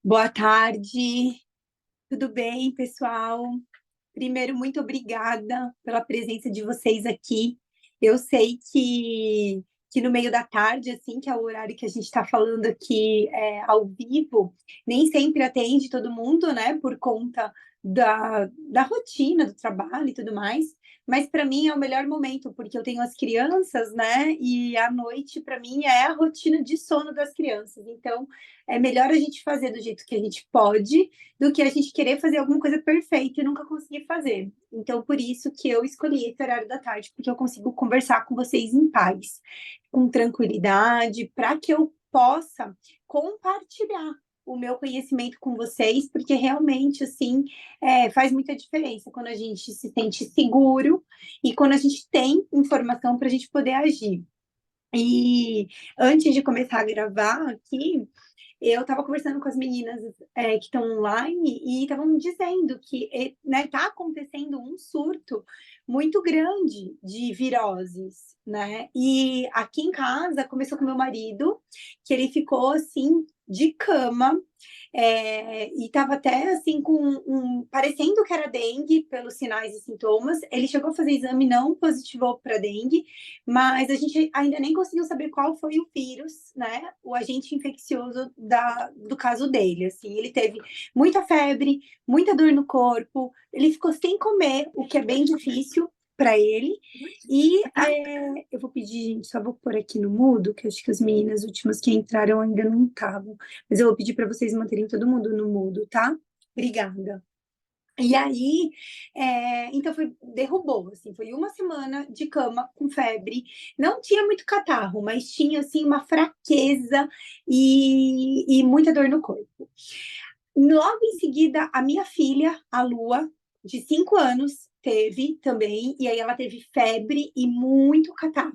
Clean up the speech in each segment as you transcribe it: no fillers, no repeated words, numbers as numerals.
Boa tarde, tudo bem, pessoal? Primeiro, muito obrigada pela presença de vocês aqui. Eu sei que no meio da tarde, assim, que é o horário que a gente está falando aqui ao vivo, nem sempre atende todo mundo, né, por conta da rotina, do trabalho e tudo mais. Mas para mim é o melhor momento, porque eu tenho as crianças, né, e à noite, para mim, é a rotina de sono das crianças. Então, é melhor a gente fazer do jeito que a gente pode do que a gente querer fazer alguma coisa perfeita e nunca conseguir fazer. Então, por isso que eu escolhi esse horário da tarde, porque eu consigo conversar com vocês em paz, com tranquilidade, para que eu possa compartilhar o meu conhecimento com vocês, porque realmente, assim, faz muita diferença quando a gente se sente seguro e quando a gente tem informação para a gente poder agir. E antes de começar a gravar aqui, eu estava conversando com as meninas que estão online e estavam dizendo que né, tá acontecendo um surto muito grande de viroses, né? E aqui em casa começou com meu marido, que ele ficou assim de cama e estava até assim parecendo que era dengue pelos sinais e sintomas. Ele chegou a fazer exame, não positivou para dengue, mas a gente ainda nem conseguiu saber qual foi o vírus, né? O agente infeccioso do caso dele. Assim, ele teve muita febre, muita dor no corpo, ele ficou sem comer, o que é bem difícil para ele. E eu vou pedir, gente, só vou pôr aqui no mudo, que acho que as meninas últimas que entraram ainda não estavam. Mas eu vou pedir para vocês manterem todo mundo no mudo, tá? Obrigada. E aí, então derrubou, assim, foi uma semana de cama com febre, não tinha muito catarro, mas tinha, assim, uma fraqueza e muita dor no corpo. Logo em seguida, a minha filha, a Lua, de 5 anos, teve também, e aí ela teve febre e muito catarro.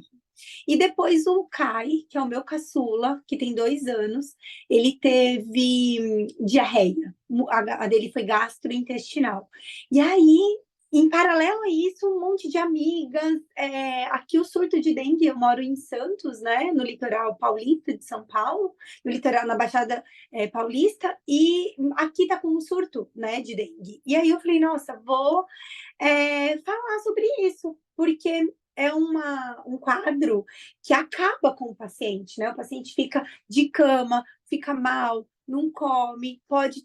E depois o Kai, que é o meu caçula, que tem 2 anos, ele teve diarreia. A dele foi gastrointestinal. E aí, em paralelo a isso, um monte de amigas. Aqui o surto de dengue, eu moro em Santos, né? No litoral paulista de São Paulo, no litoral, na Baixada Paulista, e aqui tá com um surto, né, de dengue. E aí eu falei, nossa, vou falar sobre isso, porque é um quadro que acaba com o paciente, né? O paciente fica de cama, fica mal, não come, pode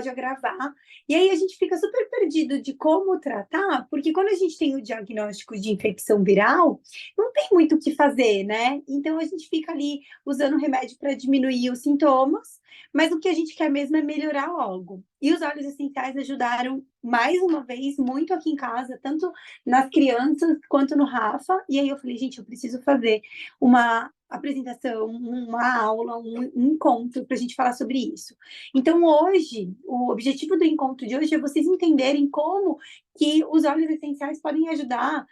agravar. E aí a gente fica super perdido de como tratar, porque quando a gente tem o diagnóstico de infecção viral, não tem muito o que fazer, né? Então a gente fica ali usando remédio para diminuir os sintomas, mas o que a gente quer mesmo é melhorar logo. E os óleos essenciais ajudaram mais uma vez muito aqui em casa, tanto nas crianças quanto no Rafa. E aí eu falei, gente, eu preciso fazer uma apresentação, uma aula, um encontro para a gente falar sobre isso. Então, hoje, o objetivo do encontro de hoje é vocês entenderem como que os óleos essenciais podem ajudar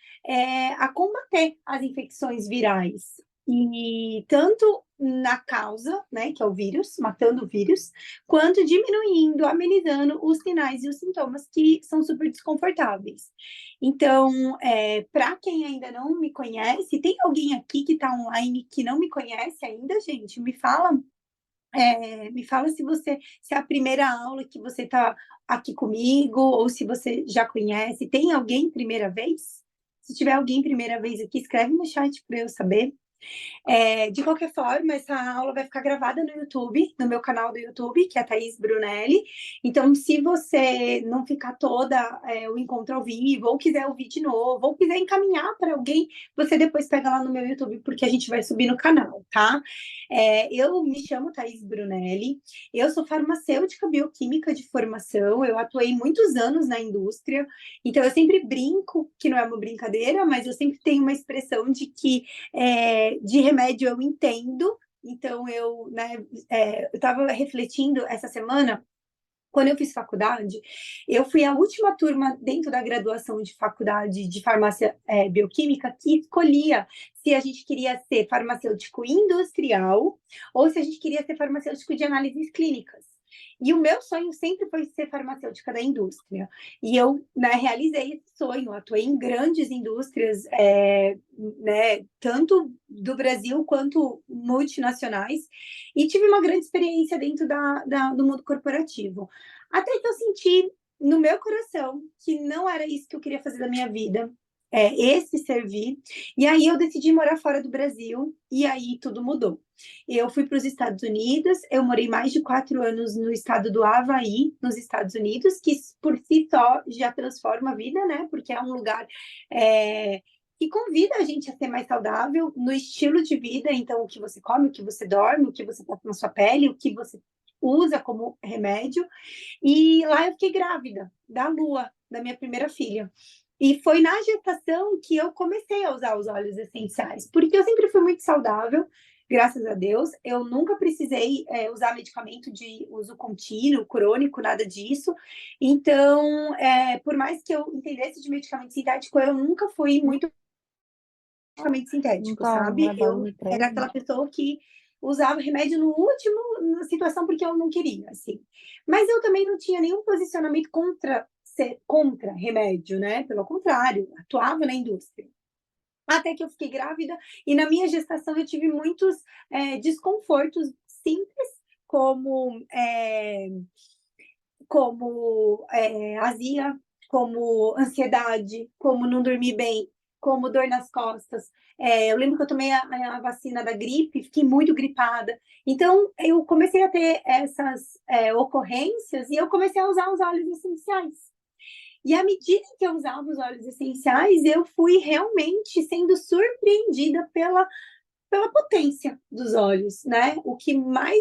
a combater as infecções virais. E tanto na causa, né, que é o vírus, matando o vírus, quanto diminuindo, amenizando os sinais e os sintomas que são super desconfortáveis. Então, para quem ainda não me conhece, tem alguém aqui que está online que não me conhece ainda, gente? Me fala se é a primeira aula que você está aqui comigo, ou se você já conhece. Tem alguém primeira vez? Se tiver alguém primeira vez aqui, escreve no chat para eu saber. De qualquer forma, essa aula vai ficar gravada no YouTube, no meu canal do YouTube, que é a Thaís Brunelli. Então, se você não ficar toda o encontro ao vivo, ou quiser ouvir de novo, ou quiser encaminhar para alguém, você depois pega lá no meu YouTube, porque a gente vai subir no canal, tá? Eu me chamo Thaís Brunelli, eu sou farmacêutica bioquímica de formação, eu atuei muitos anos na indústria, então eu sempre brinco, que não é uma brincadeira, mas eu sempre tenho uma expressão de que de remédio eu entendo, então eu estava refletindo essa semana, quando eu fiz faculdade, eu fui a última turma dentro da graduação de faculdade de farmácia bioquímica que escolhia se a gente queria ser farmacêutico industrial ou se a gente queria ser farmacêutico de análises clínicas. E o meu sonho sempre foi ser farmacêutica da indústria. E eu, né, realizei esse sonho, atuei em grandes indústrias, né, tanto do Brasil quanto multinacionais, e tive uma grande experiência dentro do mundo corporativo. Até que eu senti no meu coração que não era isso que eu queria fazer da minha vida, esse servir. E aí eu decidi morar fora do Brasil, e aí tudo mudou. Eu fui para os Estados Unidos, eu morei mais de 4 anos no estado do Havaí, nos Estados Unidos, que por si só já transforma a vida, né? Porque é um lugar que convida a gente a ser mais saudável no estilo de vida. Então, o que você come, o que você dorme, o que você passa na sua pele, o que você usa como remédio. E lá eu fiquei grávida da Lua, da minha primeira filha. E foi na gestação que eu comecei a usar os óleos essenciais, porque eu sempre fui muito saudável, graças a Deus. Eu nunca precisei usar medicamento de uso contínuo, crônico, nada disso. Então, por mais que eu entendesse de medicamento sintético, eu nunca fui muito medicamento sintético, Então, sabe? é Eu bagulho pra era ele. aquela pessoa que usava remédio no último na situação porque eu não queria, assim. Mas eu também não tinha nenhum posicionamento contra remédio, né? Pelo contrário, atuava na indústria. Até que eu fiquei grávida e na minha gestação eu tive muitos desconfortos simples, como azia, como ansiedade, como não dormir bem, como dor nas costas. Eu lembro que eu tomei a vacina da gripe, fiquei muito gripada. Então, eu comecei a ter essas ocorrências e eu comecei a usar os óleos essenciais. E à medida que eu usava os óleos essenciais, eu fui realmente sendo surpreendida pela potência dos óleos, né? O que mais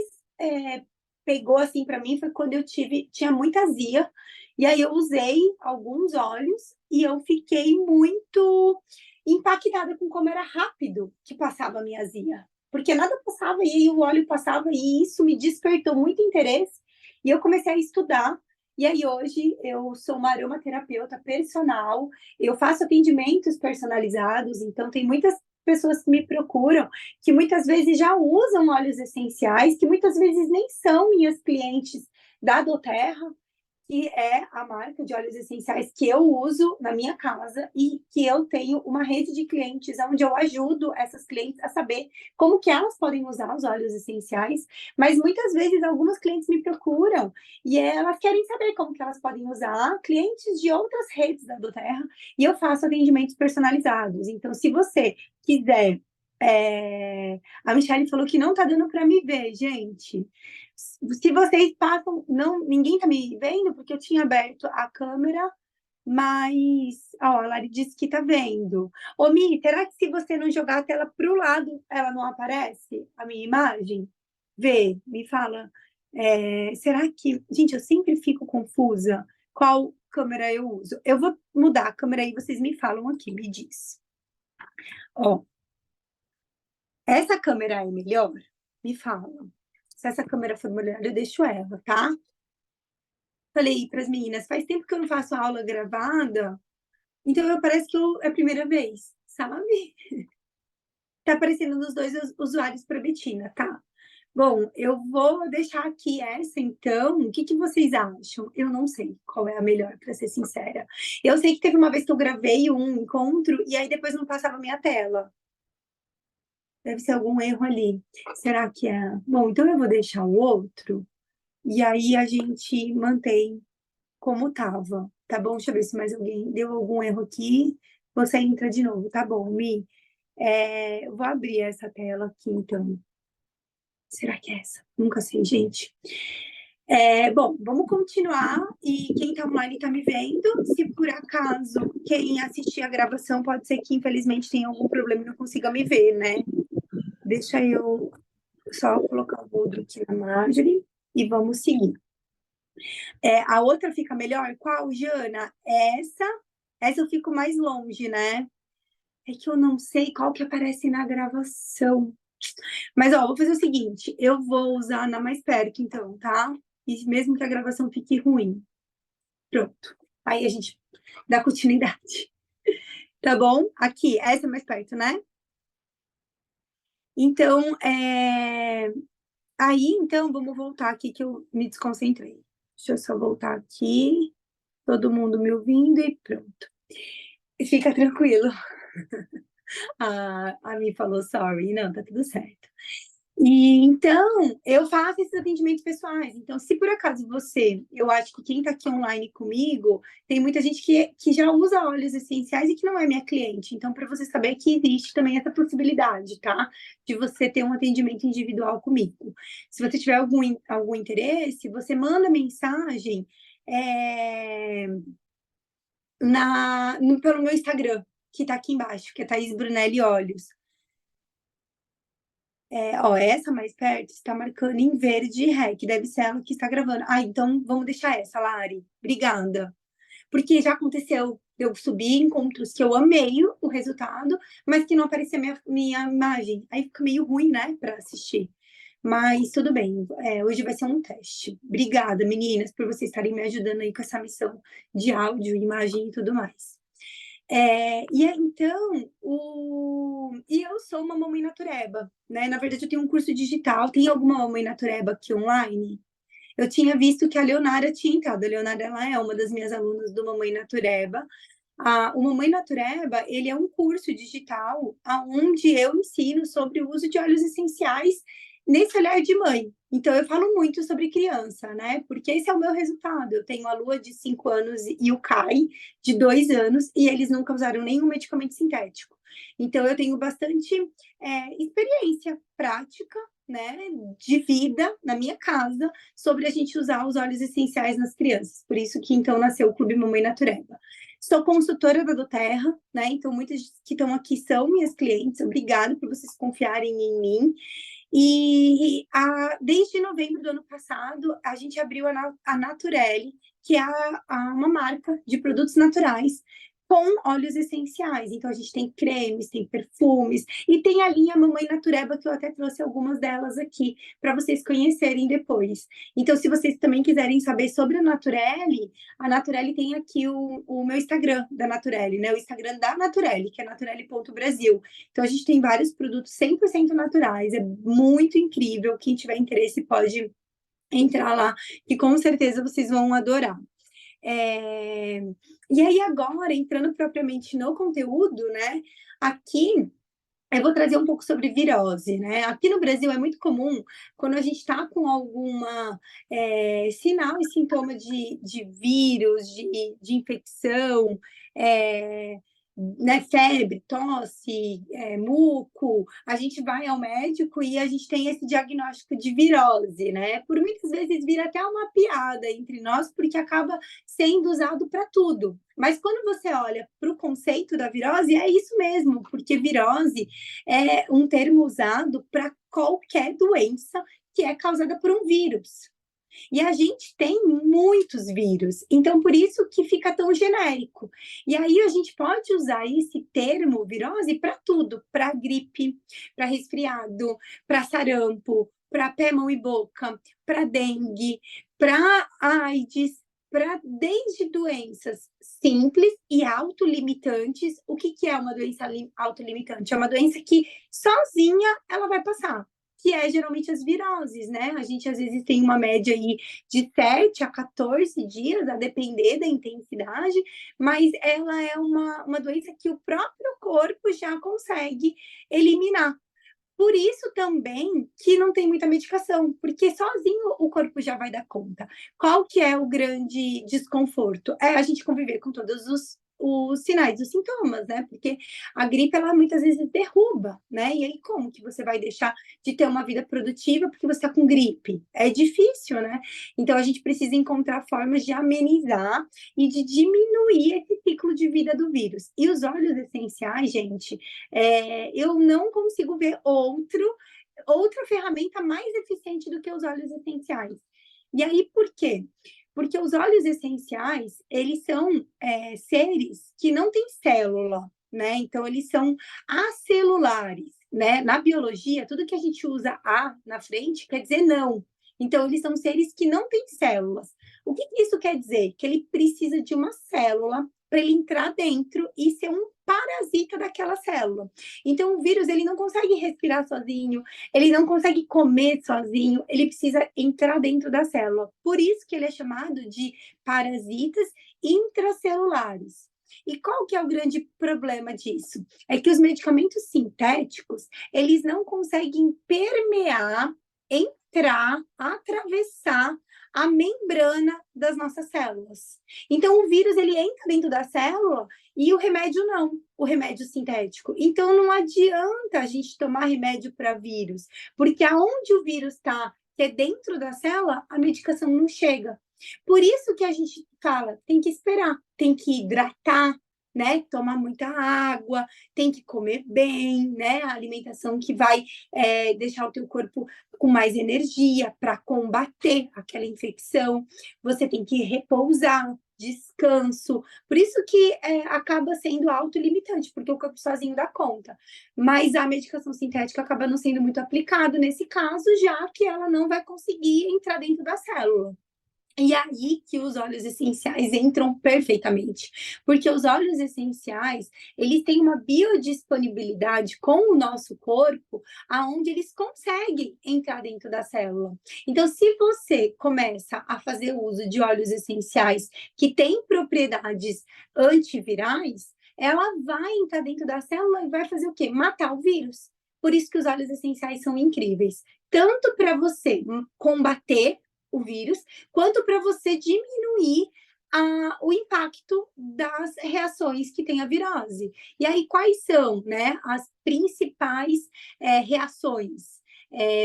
pegou assim para mim foi quando eu tinha muita azia, e aí eu usei alguns óleos e eu fiquei muito impactada com como era rápido que passava a minha azia, porque nada passava e aí o óleo passava, e isso me despertou muito interesse e eu comecei a estudar. E aí hoje eu sou uma aromaterapeuta personal, eu faço atendimentos personalizados, então tem muitas pessoas que me procuram que muitas vezes já usam óleos essenciais, que muitas vezes nem são minhas clientes da doTERRA, que é a marca de óleos essenciais que eu uso na minha casa e que eu tenho uma rede de clientes onde eu ajudo essas clientes a saber como que elas podem usar os óleos essenciais, mas muitas vezes algumas clientes me procuram e elas querem saber como que elas podem usar, clientes de outras redes da doTERRA, e eu faço atendimentos personalizados. Então, se você quiser a Michelle falou que não tá dando para me ver, gente. Se vocês passam, não, ninguém tá me vendo porque eu tinha aberto a câmera, mas ó, a Lari disse que tá vendo. Ô, Mi, será que se você não jogar a tela pro lado, ela não aparece a minha imagem? Vê, me fala. Será que, gente, eu sempre fico confusa qual câmera eu uso. Eu vou mudar a câmera aí, vocês me falam aqui, me diz. Ó, essa câmera é melhor? Me fala. Se essa câmera for melhor, eu deixo ela, tá? Falei para as meninas, faz tempo que eu não faço aula gravada, então parece que é a primeira vez, sabe? Tá aparecendo nos dois usuários para Betina, tá? Bom, eu vou deixar aqui essa, então. O que vocês acham? Eu não sei qual é a melhor, para ser sincera. Eu sei que teve uma vez que eu gravei um encontro e aí depois não passava a minha tela. Deve ser algum erro ali. Será que é? Bom, então eu vou deixar o outro e aí a gente mantém como tava, tá bom? Deixa eu ver se mais alguém deu algum erro aqui. Você entra de novo, tá bom, Mi? Eu vou abrir essa tela aqui, então. Será que é essa? Nunca sei, gente. Bom, vamos continuar. E quem tá online tá me vendo. Se por acaso quem assistir a gravação pode ser que, infelizmente, tenha algum problema e não consiga me ver, né? Deixa eu só colocar o outro aqui na Marjorie e vamos seguir. A outra fica melhor? Qual, Jana? Essa eu fico mais longe, né? É que eu não sei qual que aparece na gravação. Mas, ó, vou fazer o seguinte: eu vou usar na mais perto, então, tá? E mesmo que a gravação fique ruim. Pronto. Aí a gente dá continuidade. Tá bom? Aqui, essa é mais perto, né? Então, Aí, então, vamos voltar aqui que eu me desconcentrei. Deixa eu só voltar aqui, todo mundo me ouvindo e pronto. Fica tranquilo. A Mi falou sorry, não, tá tudo certo. E então, eu faço esses atendimentos pessoais. Então, se por acaso você, eu acho que quem está aqui online comigo, tem muita gente que já usa óleos essenciais e que não é minha cliente. Então, para você saber que existe também essa possibilidade, tá? De você ter um atendimento individual comigo. Se você tiver algum interesse, você manda mensagem é, pelo meu Instagram, que está aqui embaixo, que é Thaís Brunelli Óleos. Ó, essa mais perto está marcando em verde REC, deve ser ela que está gravando. Ah, então vamos deixar essa, Lari. Obrigada. Porque já aconteceu, eu subi encontros que eu amei o resultado, mas que não aparecia minha imagem. Aí fica meio ruim, né, para assistir. Mas tudo bem, hoje vai ser um teste. Obrigada, meninas, por vocês estarem me ajudando aí com essa missão de áudio, imagem e tudo mais. Então, e eu sou uma mamãe natureba, né? Na verdade, eu tenho um curso digital. Tem alguma mamãe natureba aqui online? Eu tinha visto que a Leonara tinha entrado. A Leonara, ela é uma das minhas alunas do Mamãe Natureba. O Mamãe Natureba, ele é um curso digital onde eu ensino sobre o uso de óleos essenciais nesse olhar de mãe. Então, eu falo muito sobre criança, né? Porque esse é o meu resultado. Eu tenho a Lua de 5 anos e o Kai de 2 anos, e eles nunca usaram nenhum medicamento sintético. Então, eu tenho bastante experiência prática, né, de vida na minha casa sobre a gente usar os óleos essenciais nas crianças. Por isso que, então, nasceu o Clube Mamãe Natureba. Sou consultora da Doterra, né? Então, muitas que estão aqui são minhas clientes. Obrigada por vocês confiarem em mim. Desde novembro do ano passado, a gente abriu a Naturelli, que é uma marca de produtos naturais com óleos essenciais. Então, a gente tem cremes, tem perfumes, e tem a linha Mamãe Natureba, que eu até trouxe algumas delas aqui, para vocês conhecerem depois. Então, se vocês também quiserem saber sobre a Naturelli tem aqui o meu Instagram da Naturelli, né? O Instagram da Naturelli, que é naturelli.brasil. Então, a gente tem vários produtos 100% naturais, é muito incrível. Quem tiver interesse pode entrar lá, que com certeza vocês vão adorar. É... E aí, agora, entrando propriamente no conteúdo, né? Aqui eu vou trazer um pouco sobre virose, né? Aqui no Brasil é muito comum, quando a gente está com alguma sinal e sintoma de vírus, de infecção, é, né, febre, tosse, muco, a gente vai ao médico e a gente tem esse diagnóstico de virose, né? Por muitas vezes vira até uma piada entre nós, porque acaba sendo usado para tudo. Mas quando você olha para o conceito da virose, é isso mesmo, porque virose é um termo usado para qualquer doença que é causada por um vírus. E a gente tem muitos vírus, então por isso que fica tão genérico. E aí a gente pode usar esse termo virose para tudo, para gripe, para resfriado, para sarampo, para pé, mão e boca, para dengue, para AIDS, para desde doenças simples e autolimitantes. O que é uma doença autolimitante? É uma doença que sozinha ela vai passar, que é geralmente as viroses, né? A gente às vezes tem uma média aí de 7 a 14 dias, a depender da intensidade, mas ela é uma doença que o próprio corpo já consegue eliminar. Por isso também que não tem muita medicação, porque sozinho o corpo já vai dar conta. Qual que é o grande desconforto? É a gente conviver com todos os sinais, os sintomas, né? Porque a gripe, ela muitas vezes derruba, né? E aí, como que você vai deixar de ter uma vida produtiva porque você está com gripe? É difícil, né? Então, a gente precisa encontrar formas de amenizar e de diminuir esse ciclo de vida do vírus. E os óleos essenciais, gente, eu não consigo ver outra ferramenta mais eficiente do que os óleos essenciais. E aí, por quê? Porque os óleos essenciais, eles são seres que não têm célula, né? Então, eles são acelulares, né? Na biologia, tudo que a gente usa A na frente quer dizer não. Então, eles são seres que não têm células. O que isso quer dizer? Que ele precisa de uma célula para ele entrar dentro e ser um parasita daquela célula. Então, o vírus, ele não consegue respirar sozinho, ele não consegue comer sozinho, ele precisa entrar dentro da célula. Por isso que ele é chamado de parasitas intracelulares. E qual que é o grande problema disso? É que os medicamentos sintéticos, eles não conseguem permear, entrar, atravessar a membrana das nossas células. Então, o vírus, ele entra dentro da célula e o remédio não, o remédio sintético. Então, não adianta a gente tomar remédio para vírus, porque aonde o vírus está, que é dentro da célula, a medicação não chega. Por isso que a gente fala, tem que esperar, tem que hidratar, né? Tomar muita água, tem que comer bem, né? A alimentação que vai deixar o teu corpo com mais energia para combater aquela infecção. Você tem que repousar, descanso. Por isso que acaba sendo autolimitante, porque o corpo sozinho dá conta. Mas a medicação sintética acaba não sendo muito aplicada nesse caso, já que ela não vai conseguir entrar dentro da célula. E aí que os óleos essenciais entram perfeitamente, porque os óleos essenciais, eles têm uma biodisponibilidade com o nosso corpo, aonde eles conseguem entrar dentro da célula. Então, se você começa a fazer uso de óleos essenciais que têm propriedades antivirais, ela vai entrar dentro da célula e vai fazer o quê? Matar o vírus. Por isso que os óleos essenciais são incríveis, tanto para você combater o vírus, quanto para você diminuir o impacto das reações que tem a virose. E aí, quais são, né, as principais reações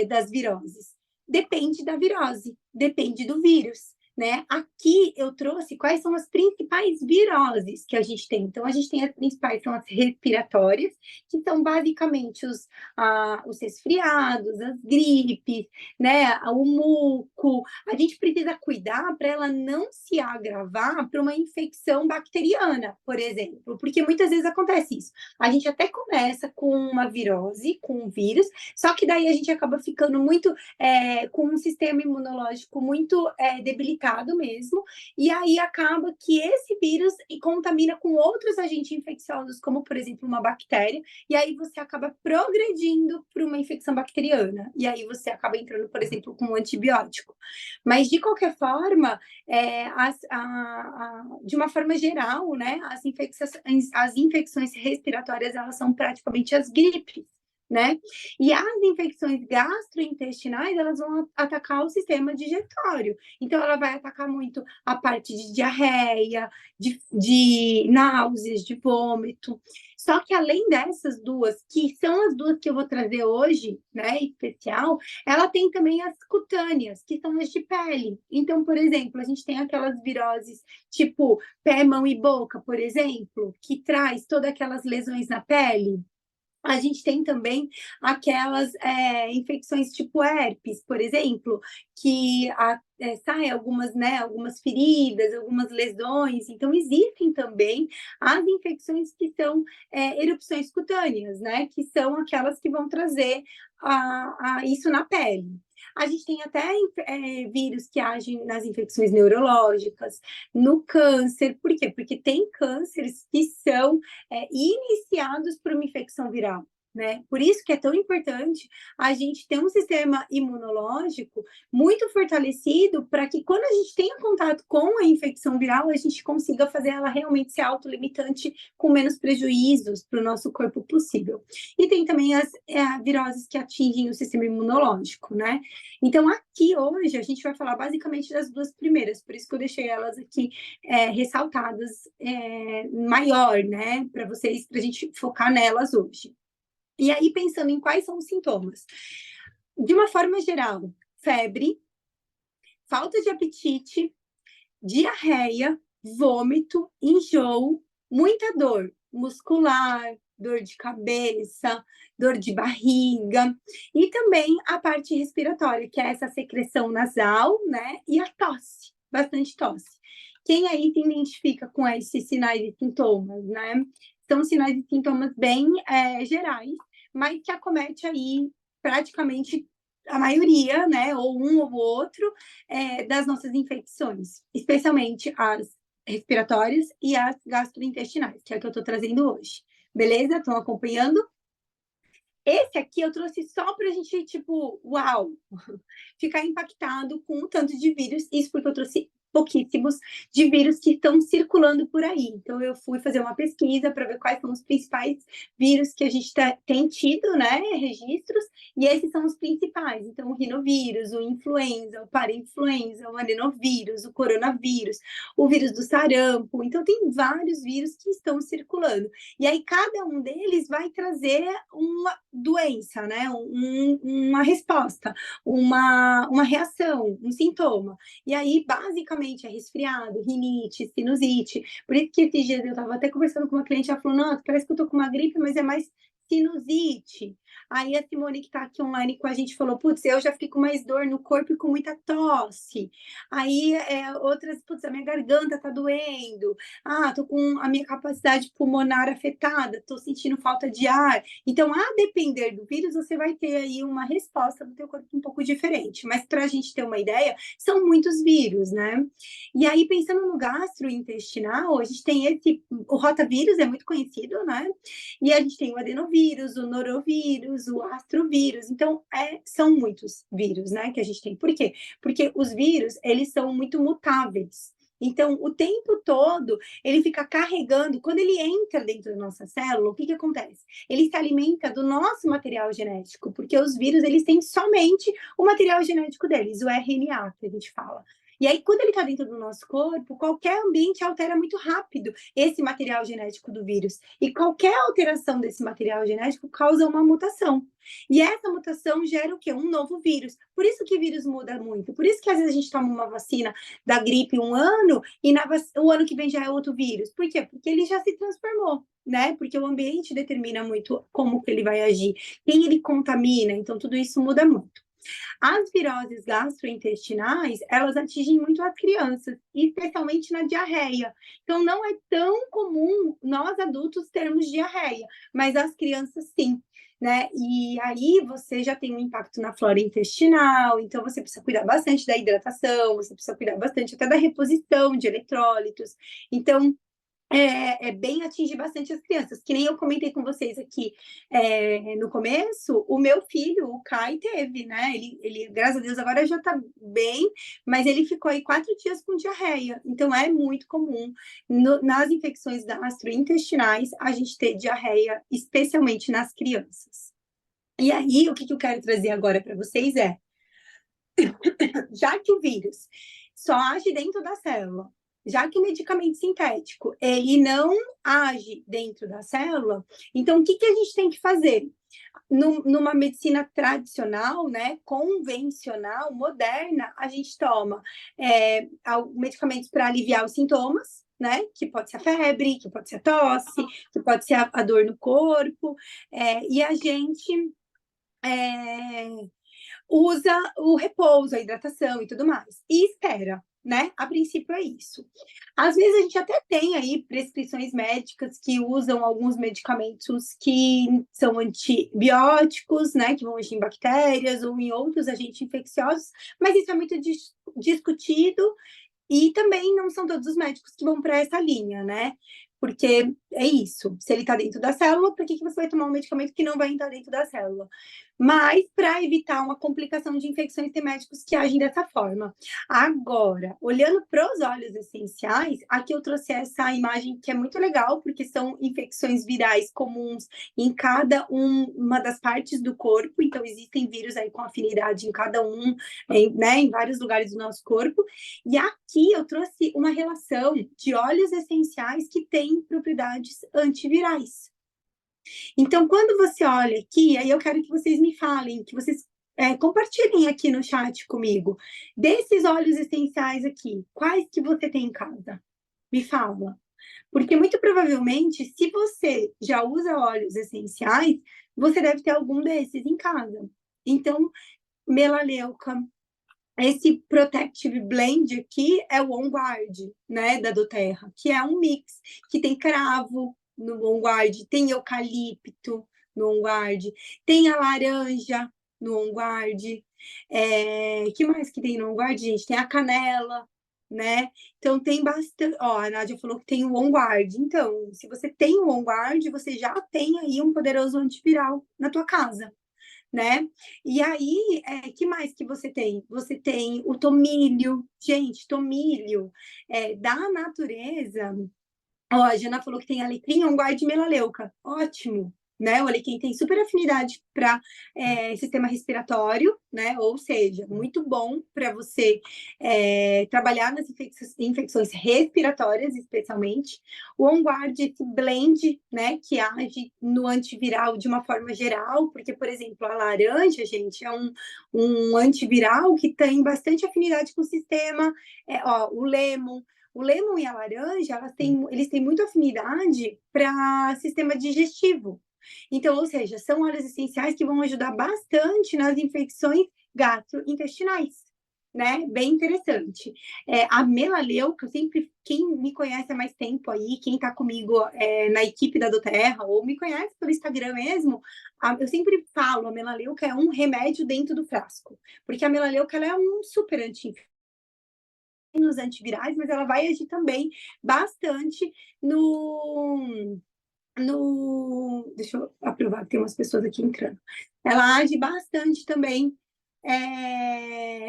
das viroses? Depende da virose, depende do vírus. Né? Aqui eu trouxe quais são as principais viroses que a gente tem. Então, a gente tem as principais, são as respiratórias, que são basicamente os resfriados, as gripes, né? O muco. A gente precisa cuidar para ela não se agravar para uma infecção bacteriana, por exemplo, porque muitas vezes acontece isso. A gente até começa com uma virose, com um vírus, só que daí a gente acaba ficando muito com um sistema imunológico muito debilitado mesmo, e aí acaba que esse vírus contamina com outros agentes infecciosos, como, por exemplo, uma bactéria, e aí você acaba progredindo para uma infecção bacteriana, e aí você acaba entrando, por exemplo, com um antibiótico. Mas, de qualquer forma, de uma forma geral, né, as infecções respiratórias, elas são praticamente as gripes, né? E as infecções gastrointestinais, elas vão atacar o sistema digestório. Então, ela vai atacar muito a parte de diarreia, de náuseas, de vômito. Só que além dessas duas, que são as duas que eu vou trazer hoje, né, especial, ela tem também as cutâneas, que são as de pele. Então, por exemplo, a gente tem aquelas viroses tipo pé, mão e boca, por exemplo, que traz todas aquelas lesões na pele. A gente tem também aquelas infecções tipo herpes, por exemplo, que saem algumas, né, algumas feridas, algumas lesões. Então, existem também as infecções que são erupções cutâneas, né, que são aquelas que vão trazer isso na pele. A gente tem até vírus que agem nas infecções neurológicas, no câncer. Por quê? Porque tem cânceres que são iniciados por uma infecção viral. Né? Por isso que é tão importante a gente ter um sistema imunológico muito fortalecido para que quando a gente tenha contato com a infecção viral, a gente consiga fazer ela realmente ser autolimitante com menos prejuízos para o nosso corpo possível. E tem também as viroses que atingem o sistema imunológico, né? Então, aqui hoje a gente vai falar basicamente das duas primeiras, por isso que eu deixei elas aqui ressaltadas maior, né? Para vocês, para a gente focar nelas hoje. E aí, pensando em quais são os sintomas. De uma forma geral, febre, falta de apetite, diarreia, vômito, enjoo, muita dor muscular, dor de cabeça, dor de barriga, e também a parte respiratória, que é essa secreção nasal, né? E a tosse, bastante tosse. Quem aí se identifica com esses sinais e sintomas, né? São sinais e sintomas bem gerais, mas que acomete aí praticamente a maioria, né, ou um ou outro, das nossas infecções, especialmente as respiratórias e as gastrointestinais, que é a que eu estou trazendo hoje. Beleza? Estão acompanhando? Esse aqui eu trouxe só para a gente, tipo, uau, ficar impactado com o tanto de vírus. Isso porque eu trouxe pouquíssimos de vírus que estão circulando por aí. Então, eu fui fazer uma pesquisa para ver quais são os principais vírus que a gente tem tido, né, registros, e esses são os principais. Então, o rinovírus, o influenza, o parainfluenza, o adenovírus, o coronavírus, o vírus do sarampo. Então, tem vários vírus que estão circulando. E aí, cada um deles vai trazer uma doença, né, uma resposta, uma reação, um sintoma. E aí, basicamente, é resfriado, rinite, sinusite. Por isso que esses dias eu estava até conversando com uma cliente, ela falou, nossa, parece que eu tô com uma gripe, mas é mais sinusite. Aí a Simone, que está aqui online com a gente, falou, putz, eu já fiquei com mais dor no corpo e com muita tosse. Aí outras, putz, a minha garganta tá doendo. Ah, tô com a minha capacidade pulmonar afetada, tô sentindo falta de ar. Então, a depender do vírus, você vai ter aí uma resposta do teu corpo um pouco diferente. Mas para a gente ter uma ideia, são muitos vírus, né? E aí, pensando no gastrointestinal, a gente tem o rotavírus é muito conhecido, né? E a gente tem o adenovírus, o norovírus, o astrovírus. Então, são muitos vírus, né, que a gente tem. Por quê? Porque os vírus, eles são muito mutáveis. Então, o tempo todo, ele fica carregando. Quando ele entra dentro da nossa célula, o que acontece? Ele se alimenta do nosso material genético, porque os vírus, eles têm somente o material genético deles, o RNA, que a gente fala. E aí, quando ele está dentro do nosso corpo, qualquer ambiente altera muito rápido esse material genético do vírus. E qualquer alteração desse material genético causa uma mutação. E essa mutação gera o quê? Um novo vírus. Por isso que vírus muda muito. Por isso que às vezes a gente toma uma vacina da gripe um ano e o ano que vem já é outro vírus. Por quê? Porque ele já se transformou, né? Porque o ambiente determina muito como que ele vai agir, quem ele contamina, então tudo isso muda muito. As viroses gastrointestinais, elas atingem muito as crianças, especialmente na diarreia. Então, não é tão comum nós adultos termos diarreia, mas as crianças sim. Né? E aí você já tem um impacto na flora intestinal, então você precisa cuidar bastante da hidratação, você precisa cuidar bastante até da reposição de eletrólitos. Então, bem atingir bastante as crianças, que nem eu comentei com vocês aqui no começo, o meu filho, o Kai, teve, né? Ele, graças a Deus, agora já tá bem, mas ele ficou aí 4 dias com diarreia. Então, é muito comum nas infecções gastrointestinais a gente ter diarreia, especialmente nas crianças. E aí, o que eu quero trazer agora para vocês já que o vírus só age dentro da célula, já que o medicamento sintético ele não age dentro da célula, então o que a gente tem que fazer? Numa medicina tradicional, né, convencional, moderna, a gente toma medicamentos para aliviar os sintomas, né, que pode ser a febre, que pode ser a tosse, que pode ser a dor no corpo, e a gente usa o repouso, a hidratação e tudo mais. E espera, né? A princípio é isso. Às vezes a gente até tem aí prescrições médicas que usam alguns medicamentos que são antibióticos, né? Que vão agir em bactérias ou em outros agentes infecciosos, mas isso é muito discutido e também não são todos os médicos que vão para essa linha, né? Porque é isso. Se ele está dentro da célula, por que você vai tomar um medicamento que não vai entrar dentro da célula? Mas para evitar uma complicação de infecções, tem médicos que agem dessa forma. Agora, olhando para os óleos essenciais, aqui eu trouxe essa imagem que é muito legal, porque são infecções virais comuns em cada uma das partes do corpo, então existem vírus aí com afinidade em cada né, em vários lugares do nosso corpo. E aqui eu trouxe uma relação de óleos essenciais que têm propriedades antivirais. Então, quando você olha aqui, aí eu quero que vocês me falem, que vocês compartilhem aqui no chat comigo, desses óleos essenciais aqui, quais que você tem em casa? Me fala. Porque muito provavelmente, se você já usa óleos essenciais, você deve ter algum desses em casa. Então, melaleuca, esse Protective Blend aqui é o On Guard, né, da doTERRA, que é um mix que tem cravo no On Guard, tem eucalipto no On Guard, tem a laranja no On Guard. Que mais que tem no On Guard, gente? Tem a canela, né? Então tem bastante. Ó, a Nádia falou que tem o OnGuard. Então, se você tem o OnGuard, você já tem aí um poderoso antiviral na tua casa, né? E aí, que mais que você tem? Você tem o tomilho. Gente, tomilho da natureza. Ó, a Jana falou que tem alecrim, OnGuard e melaleuca. Ótimo, né? O alecrim tem super afinidade para sistema respiratório, né? Ou seja, muito bom para você trabalhar nas infecções respiratórias, especialmente. O OnGuard, esse blend, né? Que age no antiviral de uma forma geral, porque, por exemplo, a laranja, gente, é um antiviral que tem bastante afinidade com o sistema. Ó, o lemon e a laranja, eles têm muita afinidade para sistema digestivo. Então, ou seja, são óleos essenciais que vão ajudar bastante nas infecções gastrointestinais, né? Bem interessante. A melaleuca, quem me conhece há mais tempo aí, quem está comigo na equipe da Doterra, ou me conhece pelo Instagram mesmo, eu sempre falo, a melaleuca é um remédio dentro do frasco, porque a melaleuca ela é um super anti nos antivirais, mas ela vai agir também bastante deixa eu aprovar que tem umas pessoas aqui entrando. Ela age bastante também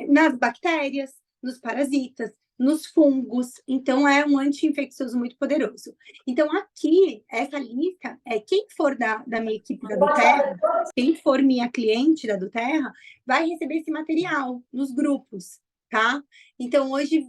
nas bactérias, nos parasitas, nos fungos. Então, é um anti-infeccioso muito poderoso. Então, aqui, essa lista, quem for da minha equipe da Doterra, quem for minha cliente da Doterra, vai receber esse material nos grupos, tá? Então, hoje,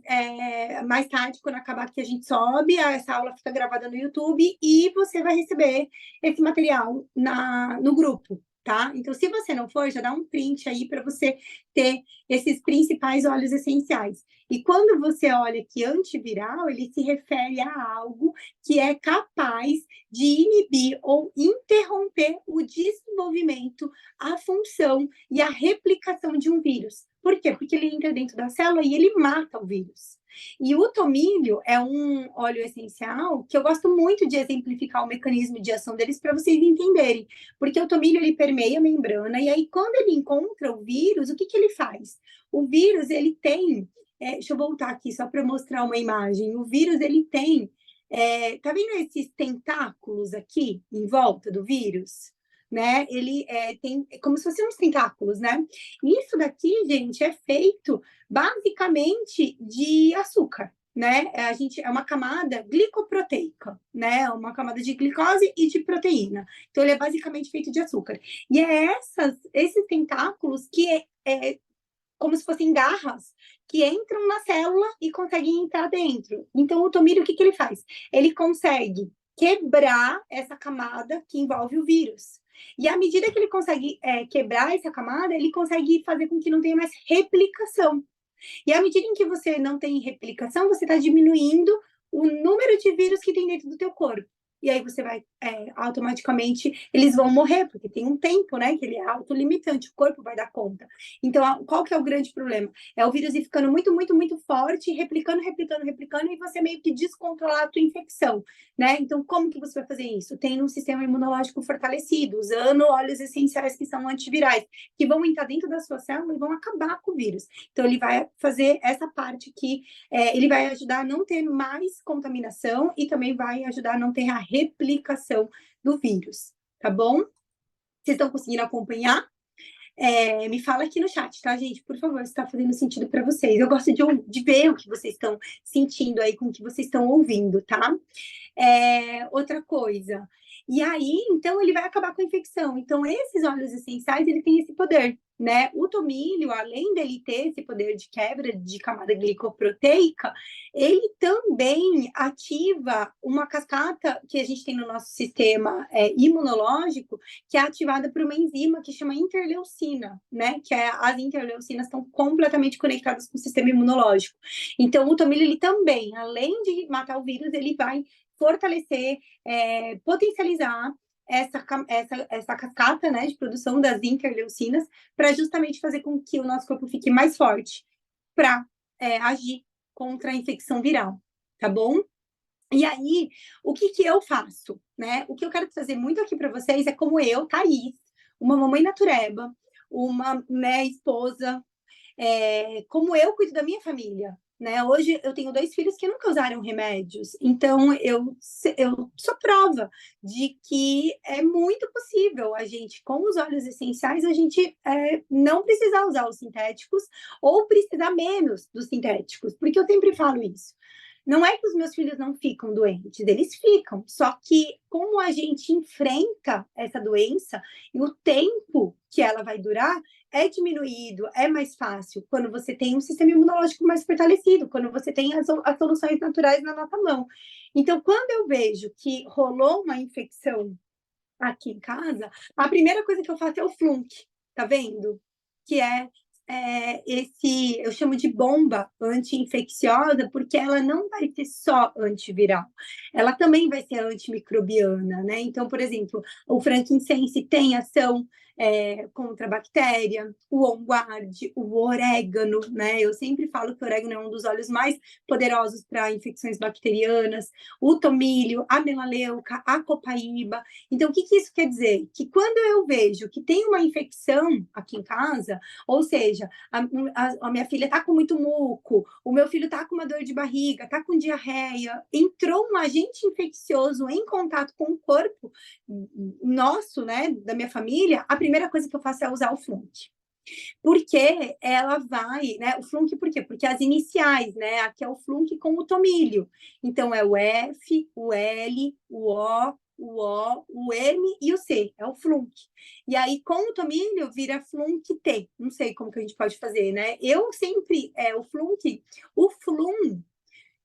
mais tarde, quando acabar aqui, a gente sobe, essa aula fica gravada no YouTube e você vai receber esse material no grupo, tá? Então, se você não for, já dá um print aí para você ter esses principais óleos essenciais. E quando você olha que antiviral, ele se refere a algo que é capaz de inibir ou interromper o desenvolvimento, a função e a replicação de um vírus. Por quê? Porque ele entra dentro da célula e ele mata o vírus. E o tomilho é um óleo essencial que eu gosto muito de exemplificar o mecanismo de ação deles para vocês entenderem. Porque o tomilho ele permeia a membrana e aí quando ele encontra o vírus, o que ele faz? O vírus ele tem, deixa eu voltar aqui só para mostrar uma imagem. O vírus ele tem, tá vendo esses tentáculos aqui em volta do vírus? Né? Ele tem como se fossem uns tentáculos, né? Isso daqui, gente, é feito basicamente de açúcar, né? É uma camada glicoproteica, né? Uma camada de glicose e de proteína. Então, ele é basicamente feito de açúcar. E esses tentáculos que como se fossem garras que entram na célula e conseguem entrar dentro. Então, o tomilho, o que ele faz? Ele consegue quebrar essa camada que envolve o vírus. E à medida que ele consegue quebrar essa camada, ele consegue fazer com que não tenha mais replicação. E à medida em que você não tem replicação, você está diminuindo o número de vírus que tem dentro do teu corpo. E aí você vai, automaticamente, eles vão morrer, porque tem um tempo, né, que ele é autolimitante, o corpo vai dar conta. Então, qual que é o grande problema? É o vírus ir ficando muito, muito, muito forte, replicando, e você meio que descontrolar a tua infecção, né? Então, como que você vai fazer isso? Tem um sistema imunológico fortalecido, usando óleos essenciais que são antivirais, que vão entrar dentro da sua célula e vão acabar com o vírus. Então, ele vai fazer essa parte que ele vai ajudar a não ter mais contaminação e também vai ajudar a não ter a replicação do vírus, tá bom? Vocês estão conseguindo acompanhar? Me fala aqui no chat, tá, gente? Por favor, se está fazendo sentido para vocês. Eu gosto de ver o que vocês estão sentindo aí com o que vocês estão ouvindo, tá? Outra coisa. E aí, então, ele vai acabar com a infecção. Então, esses óleos essenciais, ele tem esse poder, né? O tomilho, além dele ter esse poder de quebra de camada glicoproteica, ele também ativa uma cascata que a gente tem no nosso sistema imunológico, que é ativada por uma enzima que chama interleucina, né? Que as interleucinas estão completamente conectadas com o sistema imunológico. Então, o tomilho, ele também, além de matar o vírus, ele vai fortalecer, potencializar essa cascata, né, de produção das interleucinas, para justamente fazer com que o nosso corpo fique mais forte para agir contra a infecção viral, tá bom? E aí, o que eu faço, né? O que eu quero trazer muito aqui para vocês é como eu, Thaís, uma mamãe natureba, uma esposa, como eu cuido da minha família, né? Hoje eu tenho 2 filhos que nunca usaram remédios, então eu sou prova de que é muito possível a gente, com os óleos essenciais, a gente não precisar usar os sintéticos ou precisar menos dos sintéticos, porque eu sempre falo isso. Não é que os meus filhos não ficam doentes, eles ficam, só que como a gente enfrenta essa doença e o tempo que ela vai durar é diminuído, é mais fácil quando você tem um sistema imunológico mais fortalecido, quando você tem as soluções naturais na nossa mão. Então, quando eu vejo que rolou uma infecção aqui em casa, a primeira coisa que eu faço é o flunk, tá vendo? Que esse, eu chamo de bomba anti-infecciosa, porque ela não vai ser só antiviral, ela também vai ser antimicrobiana, né? Então, por exemplo, o frankincense tem ação contra a bactéria, o on guard, o orégano, né? Eu sempre falo que o orégano é um dos óleos mais poderosos para infecções bacterianas, o tomilho, a melaleuca, a copaíba. Então, o que isso quer dizer? Que quando eu vejo que tem uma infecção aqui em casa, ou seja, a minha filha está com muito muco, o meu filho está com uma dor de barriga, está com diarreia, entrou um agente infeccioso em contato com o corpo nosso, né, da minha família, a primeira coisa que eu faço é usar o flunk. Porque ela vai, né? O flunk, por quê? Porque as iniciais, né? Aqui é o flunk com o tomilho. Então, é o F, o L, o M e o C, é o flunk. E aí, com o tomilho, vira flunk T. Não sei como que a gente pode fazer, né? Eu sempre, o flum,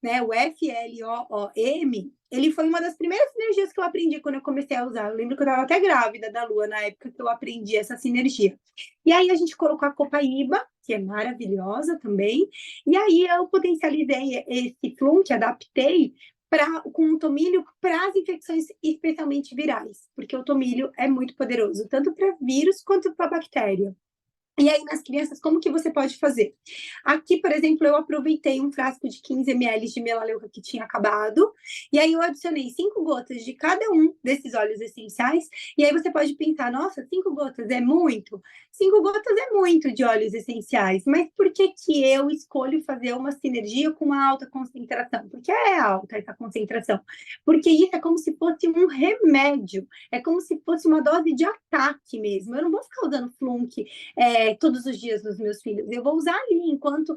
né, o FLOOM, ele foi uma das primeiras sinergias que eu aprendi quando eu comecei a usar. Eu lembro que eu estava até grávida da Lua na época que eu aprendi essa sinergia. E aí a gente colocou a copaíba, que é maravilhosa também, e aí eu potencializei esse flum, que adaptei com o tomilho para as infecções especialmente virais, porque o tomilho é muito poderoso, tanto para vírus quanto para bactéria. E aí, nas crianças, como que você pode fazer? Aqui, por exemplo, eu aproveitei um frasco de 15 ml de melaleuca que tinha acabado, e aí eu adicionei 5 gotas de cada um desses óleos essenciais, e aí você pode pensar, nossa, 5 gotas é muito? 5 gotas é muito de óleos essenciais, mas por que que eu escolho fazer uma sinergia com uma alta concentração? Porque é alta essa concentração. Porque isso é como se fosse um remédio, é como se fosse uma dose de ataque mesmo. Eu não vou ficar usando flunk todos os dias nos meus filhos. Eu vou usar ali enquanto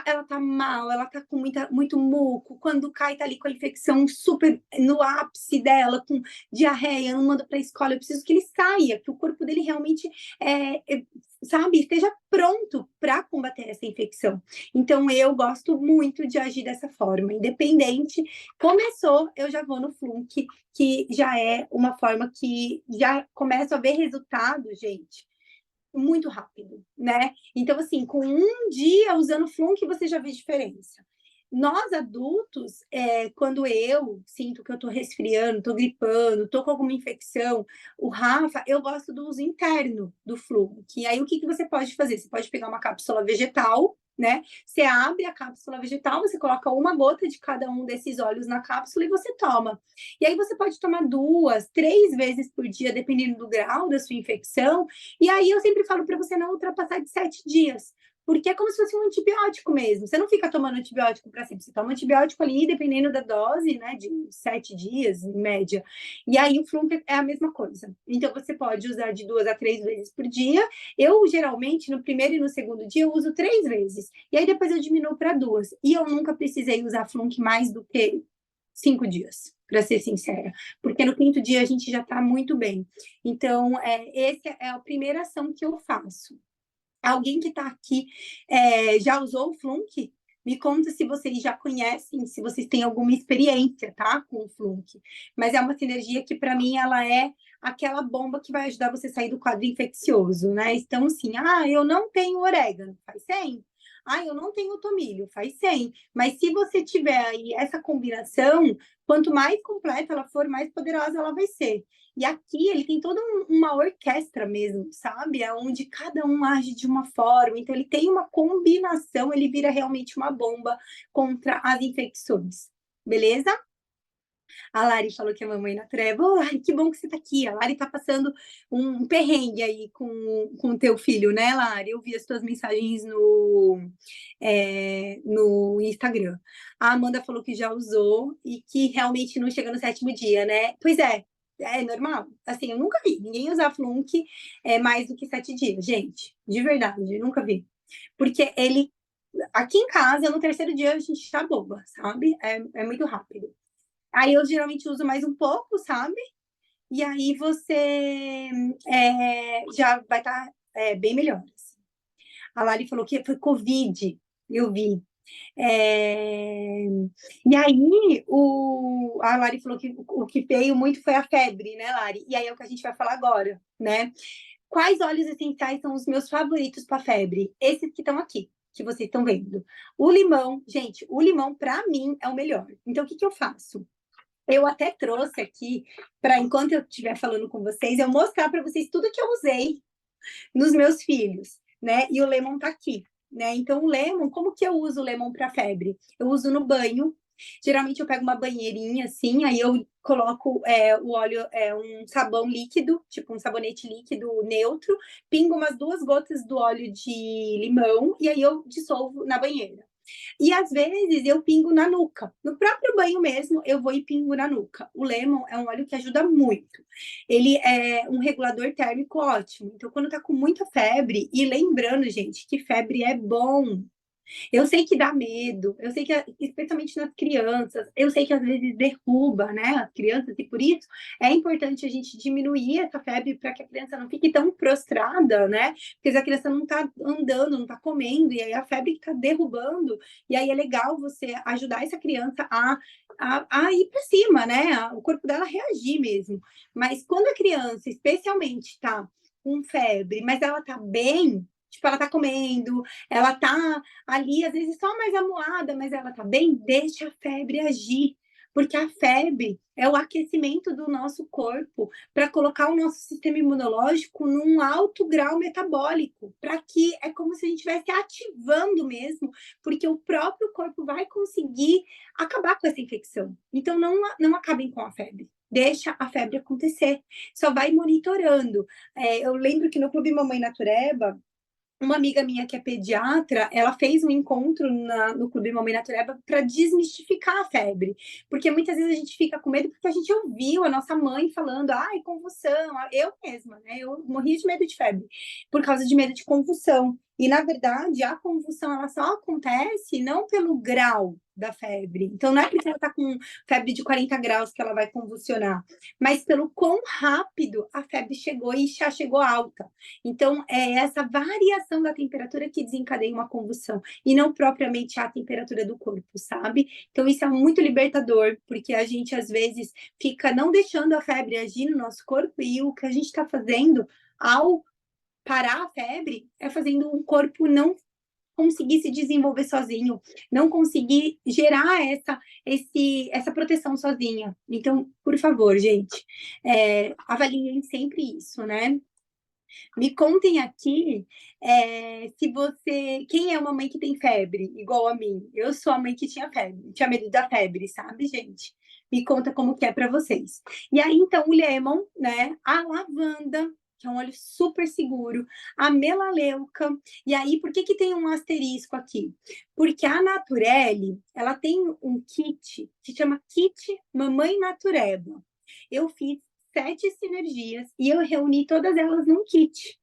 ela tá mal, ela tá com muito muco, quando cai, tá ali com a infecção super no ápice dela, com diarreia, não manda para a escola, eu preciso que ele saia, que o corpo dele realmente, sabe, esteja pronto para combater essa infecção. Então, eu gosto muito de agir dessa forma, independente, começou, eu já vou no flunk, que já é uma forma que já começo a ver resultado, gente, muito rápido, né? Então, assim, com um dia usando Flunk, você já vê diferença. Nós adultos, quando eu sinto que eu tô resfriando, tô gripando, tô com alguma infecção, o Rafa, eu gosto do uso interno do Flunk. E aí, o que que você pode fazer? Você pode pegar uma cápsula vegetal, né? Você abre a cápsula vegetal, você coloca uma gota de cada um desses óleos na cápsula e você toma. E aí você pode tomar 2, 3 vezes por dia, dependendo do grau da sua infecção. E aí eu sempre falo para você não ultrapassar de 7 dias. Porque é como se fosse um antibiótico mesmo. Você não fica tomando antibiótico para sempre. Você toma antibiótico ali, dependendo da dose, né? De 7 dias, em média. E aí o Flunk é a mesma coisa. Então, você pode usar de 2 a 3 vezes por dia. Eu, geralmente, no primeiro e no segundo dia, eu uso 3 vezes. E aí, depois eu diminuo para 2. E eu nunca precisei usar Flunk mais do que 5 dias, para ser sincera. Porque no quinto dia a gente já está muito bem. Então, essa é a primeira ação que eu faço. Alguém que está aqui já usou o Flunk? Me conta se vocês já conhecem, se vocês têm alguma experiência, tá, com o Flunk. Mas é uma sinergia que, para mim, ela é aquela bomba que vai ajudar você a sair do quadro infeccioso, né? Então, assim, eu não tenho orégano, faz 100. Eu não tenho tomilho, faz 100. Mas se você tiver aí essa combinação, quanto mais completa ela for, mais poderosa ela vai ser. E aqui ele tem toda uma orquestra mesmo, sabe? Onde cada um age de uma forma. Então, ele tem uma combinação, ele vira realmente uma bomba contra as infecções. Beleza? A Lari falou que é mamãe na treva. Oh, Lari, que bom que você tá aqui. A Lari tá passando um perrengue aí com o teu filho, né, Lari? Eu vi as tuas mensagens no Instagram. A Amanda falou que já usou e que realmente não chega no 7º dia, né? Pois é normal. Assim, eu nunca vi ninguém usar Flunk mais do que 7 dias, gente. De verdade, nunca vi. Porque ele, aqui em casa, no 3º dia, a gente tá boba, sabe? É muito rápido. Aí eu geralmente uso mais um pouco, sabe? E aí você já vai estar bem melhor. Assim. A Lari falou que foi Covid, eu vi. É... E aí, a Lari falou que o que veio muito foi a febre, né, Lari? E aí é o que a gente vai falar agora, né? Quais óleos essenciais são os meus favoritos para febre? Esses que estão aqui, que vocês estão vendo. O limão, gente, o limão, para mim, é o melhor. Então, o que eu faço? Eu até trouxe aqui, para enquanto eu estiver falando com vocês, eu mostrar para vocês tudo que eu usei nos meus filhos, né? E o Lemon tá aqui, né? Então, o Lemon, como que eu uso o Lemon para febre? Eu uso no banho. Geralmente eu pego uma banheirinha assim, aí eu coloco o óleo, um sabão líquido, tipo um sabonete líquido neutro, pingo umas 2 gotas do óleo de limão e aí eu dissolvo na banheira. E às vezes eu pingo na nuca. No próprio banho mesmo, eu vou e pingo na nuca. O lemon é um óleo que ajuda muito. Ele é um regulador térmico ótimo. Então, quando tá com muita febre, e lembrando, gente, que febre é bom. Eu sei que dá medo, eu sei que, especialmente nas crianças, eu sei que às vezes derruba, né, as crianças, e por isso é importante a gente diminuir essa febre para que a criança não fique tão prostrada, né, porque se a criança não está andando, não está comendo, e aí a febre está derrubando, e aí é legal você ajudar essa criança a ir para cima, né, o corpo dela reagir mesmo. Mas quando a criança, especialmente, está com febre, mas ela está bem, tipo, ela tá comendo, ela tá ali, às vezes só mais amuada, mas ela tá bem, deixa a febre agir. Porque a febre é o aquecimento do nosso corpo para colocar o nosso sistema imunológico num alto grau metabólico, para que é como se a gente estivesse ativando mesmo, porque o próprio corpo vai conseguir acabar com essa infecção. Então, não acabem com a febre. Deixa a febre acontecer, só vai monitorando. Eu lembro que no Clube Mamãe Natureba, uma amiga minha que é pediatra, ela fez um encontro no Clube Mamãe Natureba para desmistificar a febre. Porque muitas vezes a gente fica com medo porque a gente ouviu a nossa mãe falando, ai, convulsão. Eu mesma, né? Eu morria de medo de febre, por causa de medo de convulsão. E, na verdade, a convulsão ela só acontece não pelo grau da febre. Então, não é porque ela está com febre de 40 graus que ela vai convulsionar, mas pelo quão rápido a febre chegou e já chegou alta. Então, é essa variação da temperatura que desencadeia uma convulsão, e não propriamente a temperatura do corpo, sabe? Então, isso é muito libertador, porque a gente, às vezes, fica não deixando a febre agir no nosso corpo, e o que a gente está fazendo ao parar a febre é fazendo o corpo não conseguir se desenvolver sozinho, não conseguir gerar essa proteção sozinha. Então, por favor, gente, avaliem sempre isso, né? Me contem aqui se você. Quem é uma mãe que tem febre, igual a mim? Eu sou a mãe que tinha febre, tinha medo da febre, sabe, gente? Me conta como que é para vocês. E aí, então, o lemon, né? A lavanda, que é um óleo super seguro, a melaleuca. E aí, por que que tem um asterisco aqui? Porque a Naturelle, ela tem um kit que chama Kit Mamãe Natureba. Eu fiz 7 sinergias e eu reuni todas elas num kit.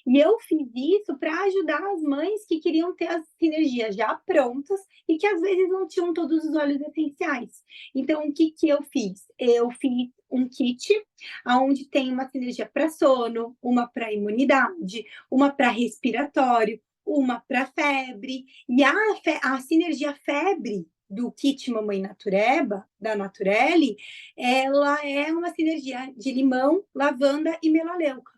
E eu fiz isso para ajudar as mães que queriam ter as sinergias já prontas e que às vezes não tinham todos os óleos essenciais. Então, o que eu fiz? Eu fiz um kit onde tem uma sinergia para sono, uma para imunidade, uma para respiratório, uma para febre. E a sinergia febre do kit Mamãe Natureba, da Naturelle, ela é uma sinergia de limão, lavanda e melaleuca.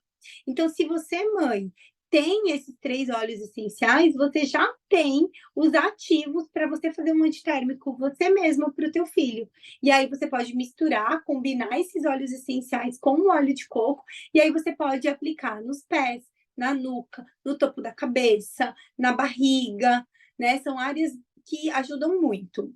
Então, se você, mãe, tem esses 3 óleos essenciais, você já tem os ativos para você fazer um antitérmico você mesma para o teu filho. E aí você pode misturar, combinar esses óleos essenciais com o óleo de coco, e aí você pode aplicar nos pés, na nuca, no topo da cabeça, na barriga, né? São áreas que ajudam muito.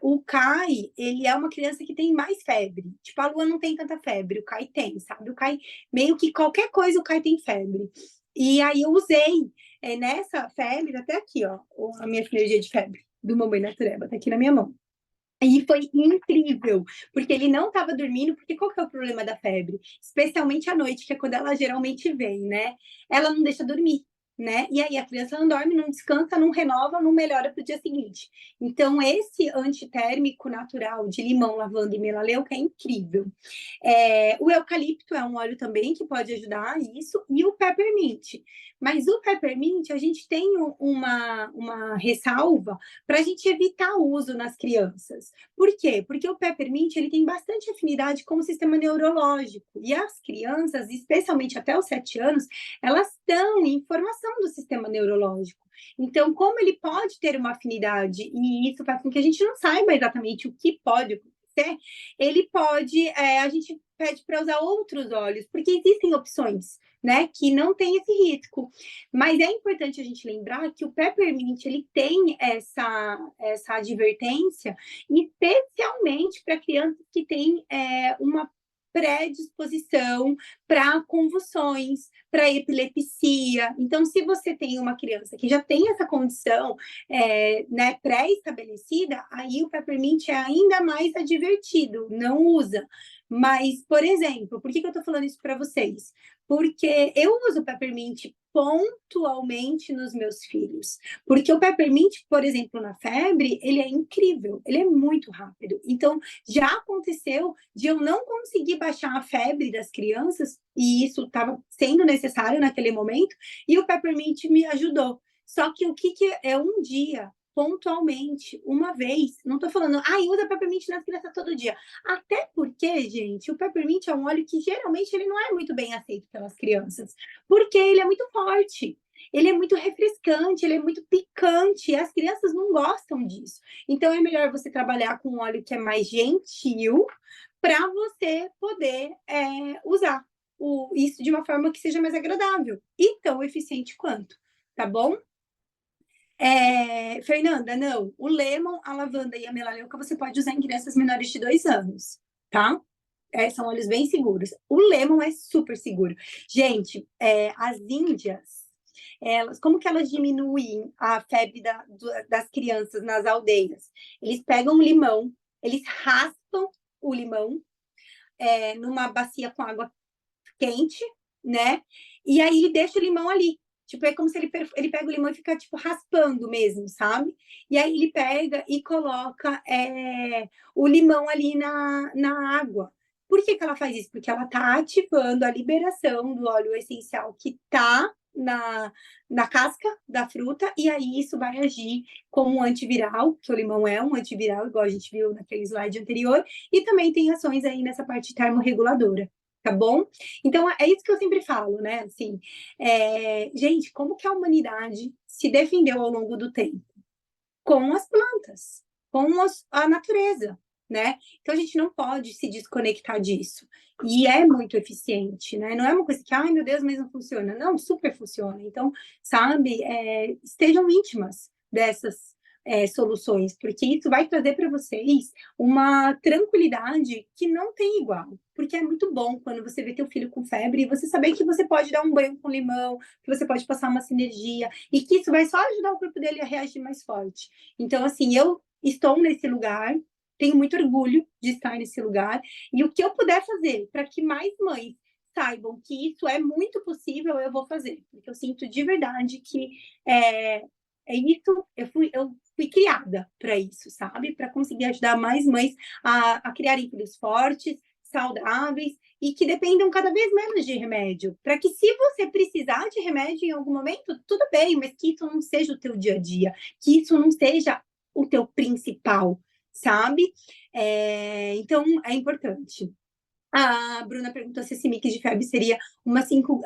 O Kai, ele é uma criança que tem mais febre. Tipo, a Lua não tem tanta febre, o Kai tem, sabe? O Kai, meio que qualquer coisa, o Kai tem febre. E aí eu usei nessa febre, até aqui, ó, a minha sinergia de febre do Mamãe Natureba, tá aqui na minha mão. E foi incrível, porque ele não estava dormindo, porque qual que é o problema da febre? Especialmente à noite, que é quando ela geralmente vem, né? Ela não deixa dormir, né? E aí a criança não dorme, não descansa, não renova, não melhora para o dia seguinte. Então, esse antitérmico natural de limão, lavanda e melaleuca é incrível. O eucalipto é um óleo também que pode ajudar isso, e o peppermint. Mas o peppermint, a gente tem uma ressalva para a gente evitar o uso nas crianças. Por quê? Porque o peppermint ele tem bastante afinidade com o sistema neurológico. E as crianças, especialmente até os 7 anos, elas estão em formação do sistema neurológico. Então, como ele pode ter uma afinidade, e isso faz com que a gente não saiba exatamente o que pode acontecer, ele pode, a gente pede para usar outros óleos, porque existem opções, né, que não tem esse risco. Mas é importante a gente lembrar que o peppermint ele tem essa advertência, especialmente para crianças que têm uma predisposição para convulsões, para epilepsia. Então, se você tem uma criança que já tem essa condição né, pré-estabelecida, aí o peppermint é ainda mais advertido, não usa. Mas, por exemplo, por que eu estou falando isso para vocês? Porque eu uso peppermint pontualmente nos meus filhos. Porque o peppermint, por exemplo, na febre, ele é incrível, ele é muito rápido. Então, já aconteceu de eu não conseguir baixar a febre das crianças, e isso estava sendo necessário naquele momento, e o peppermint me ajudou. Só que o que é um dia, pontualmente, uma vez, não estou falando, usa peppermint nas crianças todo dia. Até porque, gente, o peppermint é um óleo que geralmente ele não é muito bem aceito pelas crianças, porque ele é muito forte, ele é muito refrescante, ele é muito picante, e as crianças não gostam disso. Então é melhor você trabalhar com um óleo que é mais gentil para você poder usar isso de uma forma que seja mais agradável e tão eficiente quanto, tá bom? Fernanda, não, o lemon, a lavanda e a melaleuca você pode usar em crianças menores de 2 anos, tá? São óleos bem seguros. O lemon é super seguro. Gente, as índias, como que elas diminuem a febre das crianças nas aldeias? Eles pegam um limão, eles raspam o limão numa bacia com água quente, né? E aí deixa o limão ali. Tipo, é como se ele pega o limão e fica, tipo, raspando mesmo, sabe? E aí ele pega e coloca o limão ali na água. Por que ela faz isso? Porque ela tá ativando a liberação do óleo essencial que tá na casca da fruta, e aí isso vai agir como um antiviral, que o limão é um antiviral, igual a gente viu naquele slide anterior, e também tem ações aí nessa parte termorreguladora. Tá bom? Então, é isso que eu sempre falo, né? Assim, gente, como que a humanidade se defendeu ao longo do tempo? Com as plantas, com a natureza, né? Então, a gente não pode se desconectar disso. E é muito eficiente, né? Não é uma coisa que, ai, meu Deus, mas não funciona. Não, super funciona. Então, sabe, estejam íntimas dessas soluções, porque isso vai trazer para vocês uma tranquilidade que não tem igual. Porque é muito bom quando você vê teu filho com febre e você saber que você pode dar um banho com limão, que você pode passar uma sinergia e que isso vai só ajudar o corpo dele a reagir mais forte. Então, assim, eu estou nesse lugar, tenho muito orgulho de estar nesse lugar, e o que eu puder fazer para que mais mães saibam que isso é muito possível, eu vou fazer, porque eu sinto de verdade que isso, eu fui criada para isso, sabe? Para conseguir ajudar mais mães a criarem filhos fortes, saudáveis e que dependam cada vez menos de remédio. Para que, se você precisar de remédio em algum momento, tudo bem, mas que isso não seja o teu dia a dia, que isso não seja o teu principal, sabe? Então, é importante. A Bruna perguntou se esse mix de febre seria